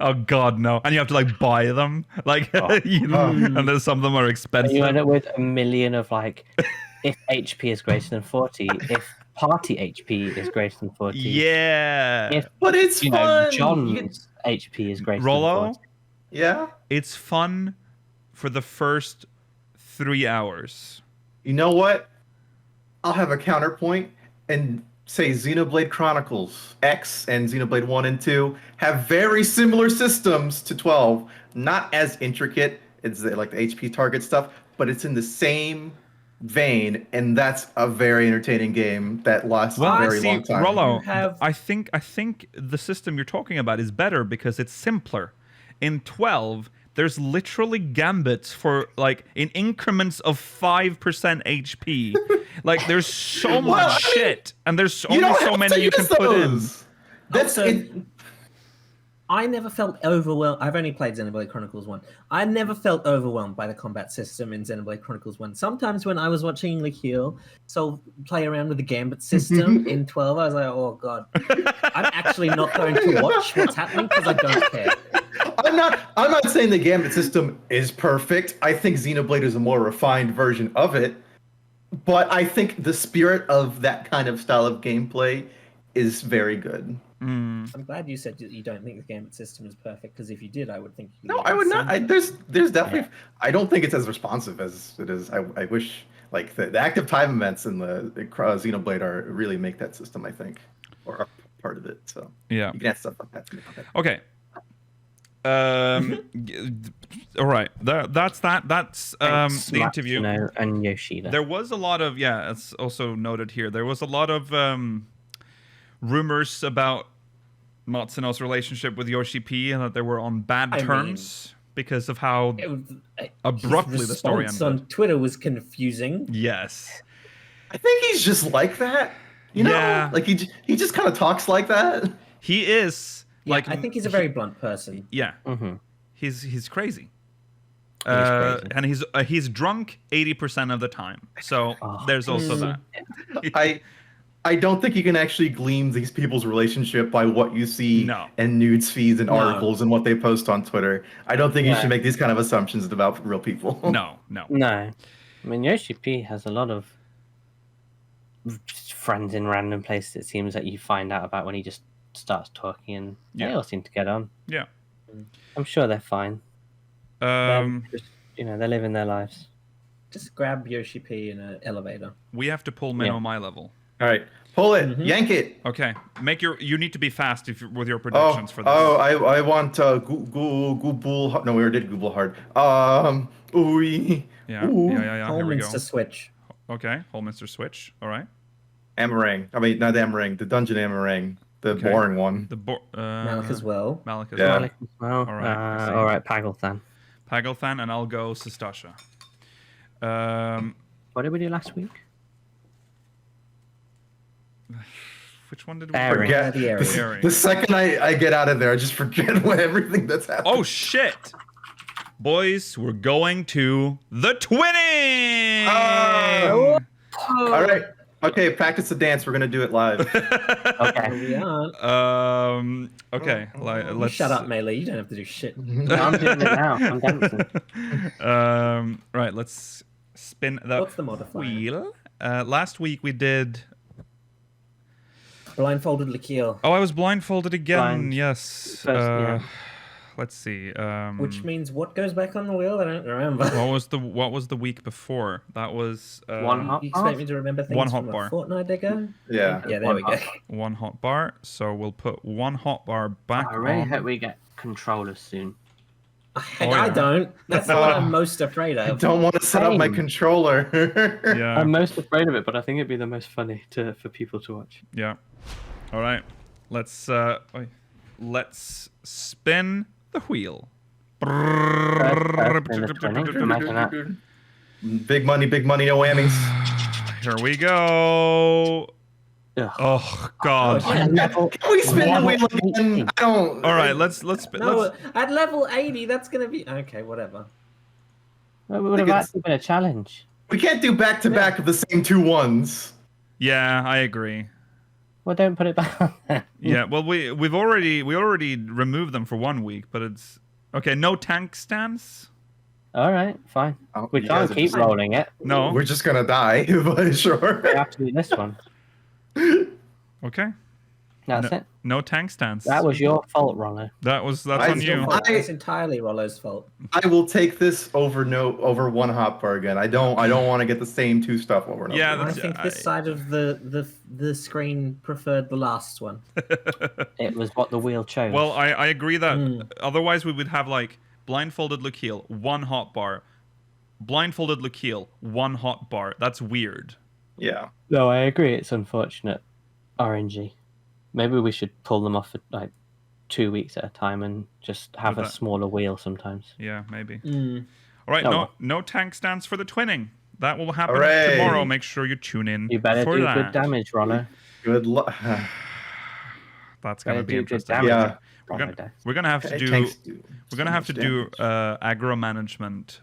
Oh God, no! And you have to like buy them, like and there's some of them are expensive. You end up with a million of like, if HP is greater than 40, if party HP is greater than 40. Yeah, If But it's you know fun. John's HP is greater Rollo, than 40. Yeah. it's fun for the first 3 hours. You know what? I'll have a counterpoint and say Xenoblade Chronicles X and Xenoblade 1 and 2 have very similar systems to 12. Not as intricate as like the HP target stuff, but it's in the same vein, and that's a very entertaining game that lasts a very long time. Rollo, You have- I think the system you're talking about is better because it's simpler. In 12, there's literally gambits for like in increments of 5% HP. Like there's so much shit, and there's You only don't so have many to you can use put in. those. That's Also, it. I never felt overwhelmed. I've only played Xenoblade Chronicles 1. I never felt overwhelmed by the combat system in Xenoblade Chronicles 1. Sometimes when I was watching Likil play around with the Gambit system in 12, I was like, oh God. I'm actually not going to watch what's happening because I don't care. I'm not saying the Gambit system is perfect. I think Xenoblade is a more refined version of it. But I think the spirit of that kind of style of gameplay is very good. I'm glad you said you don't think the Gambit system is perfect, because if you did, I would think you No, I would not. There's definitely. I don't think it's as responsive as it is. I wish like the active time events in the Xenoblade really make that system. I think, or are part of it. So Yeah. you can add stuff like that. Okay. All right. That's that. That's Thanks, the interview. Matsuno and Yoshida. There was a lot of it's also noted here. There was a lot of rumors about Matsuno's relationship with Yoshi-P and that they were on bad terms because of how abruptly His the story response ended. on Twitter was confusing. Yes. I think he's just like that. You know, Yeah. like he just kind of talks like that. He is like I think he's a very blunt person. yeah. Mm-hmm. He's crazy. crazy. And he's drunk 80% of the time. So there's also that. I don't think you can actually glean these people's relationship by what you see in nudes feeds and articles and what they post on Twitter. I don't think you should make these kind of assumptions about real people. No. No. I mean, Yoshi-P has a lot of friends in random places, it seems, that you find out about when he just starts talking, and they all seem to get on. Yeah. I'm sure they're fine. They're just, they're living their lives. Just grab Yoshi-P in an elevator. We have to pull Minnow my level. All right, pull it, yank it. Okay, you need to be fast with your predictions for this. I want Google. No, we already did Google hard. Ooh. Yeah. Here we go. Holminster switch. Okay, Holminster switch. All right. Amarang. I mean, not Amarang. The dungeon Amarang. The boring one. The Malik as well. Malik as Yeah. well. All right. All right, Paglethan. Paglethan, and I'll go Sistasha. What did we do last week? Which one did we Airy. Forget. The area. Airy. The second I get out of there, I just forget everything that's happened. Oh shit! Boys, we're going to the twinning. All right. Okay, practice the dance. We're gonna do it live. Okay. We aren't. Okay. Let's Shut up, Melee. You don't have to do shit. No, I'm doing it now. I'm dancing. Right. Let's spin the What's the modifier? wheel. Last week we did. Blindfolded Likil. Oh, I was blindfolded again. Blind. Yes. First, yeah. Let's see. Which means what goes back on the wheel? I don't remember. What was the week before? That was One hot You expect me to remember things One hot from bar. a fortnight ago? Yeah. Yeah, there we go. one hot bar. So we'll put one hot bar back I really on. hope we get controllers soon. I don't. That's what I'm most afraid I of. don't want to set up my Same. controller. Yeah. I'm most afraid of it, but I think it'd be the most funny for people to watch. Yeah. All right. Let's spin the wheel. Big money, no whammies. Here we go. Ugh. Oh God. Level- Can we spin the wheel again? I don't. All right, let's spin. No, at level 80, that's gonna be okay. Whatever. It would have actually been a challenge. We can't do back to back of the same 2 1s. Yeah, I agree. Well, don't put it back on there. Yeah, well, we already removed them for 1 week, but it's okay. No tank stance. All right, fine. Oh, We you can't guys are keep just- rolling it. No. We're just gonna die, but sure. We have to do this one. Okay. That's it. No tank stance. That was your fault, Rollo. That's I on you. still- It's entirely Rollo's fault. I will take this over one hotbar again. I don't want to get the same 2 stuff over and over. Yeah, I that's- think this side of the screen preferred the last one. It was what the wheel chose. Well, I agree that otherwise we would have like blindfolded Lukiel, 1 hotbar. Blindfolded Lukiel, 1 hotbar. That's weird. Yeah. No, I agree. It's unfortunate. RNG. Maybe we should pull them off for like 2 weeks at a time and just have With a that- smaller wheel sometimes. Yeah, maybe. Mm. All right, Oh. no tank stance for the twinning. That will happen Hooray. tomorrow. Make sure you tune in You better for do that. good damage, Rollo. Good luck. That's gonna Better be do good interesting. damage. Yeah. We're gonna have to do aggro management,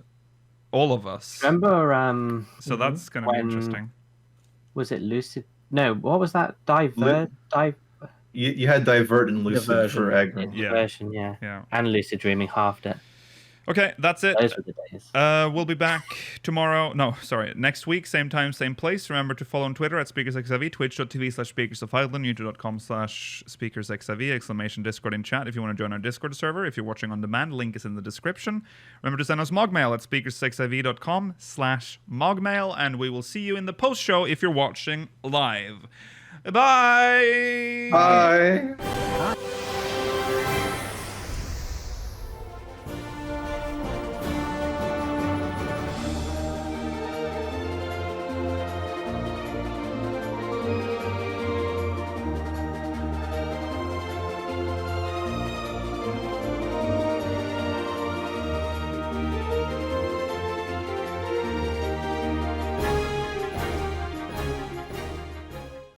all of us. Remember, So that's gonna be when- interesting. was it Lucid? No, what was that? Dive. You had divert and lucid Diversion. for aggro. Yeah. Version, yeah. Yeah. And Lucid Dreaming halved it. Okay, that's it. Those were the days. We'll be back tomorrow. No, sorry, next week, same time, same place. Remember to follow on Twitter at SpeakersXIV, twitch.tv/SpeakersOfIreland, youtube.com/SpeakersXIV, exclamation Discord in chat if you want to join our Discord server. If you're watching on demand, link is in the description. Remember to send us MogMail at speakersxiv.com/MogMail, and we will see you in the post show if you're watching live. Bye! Bye.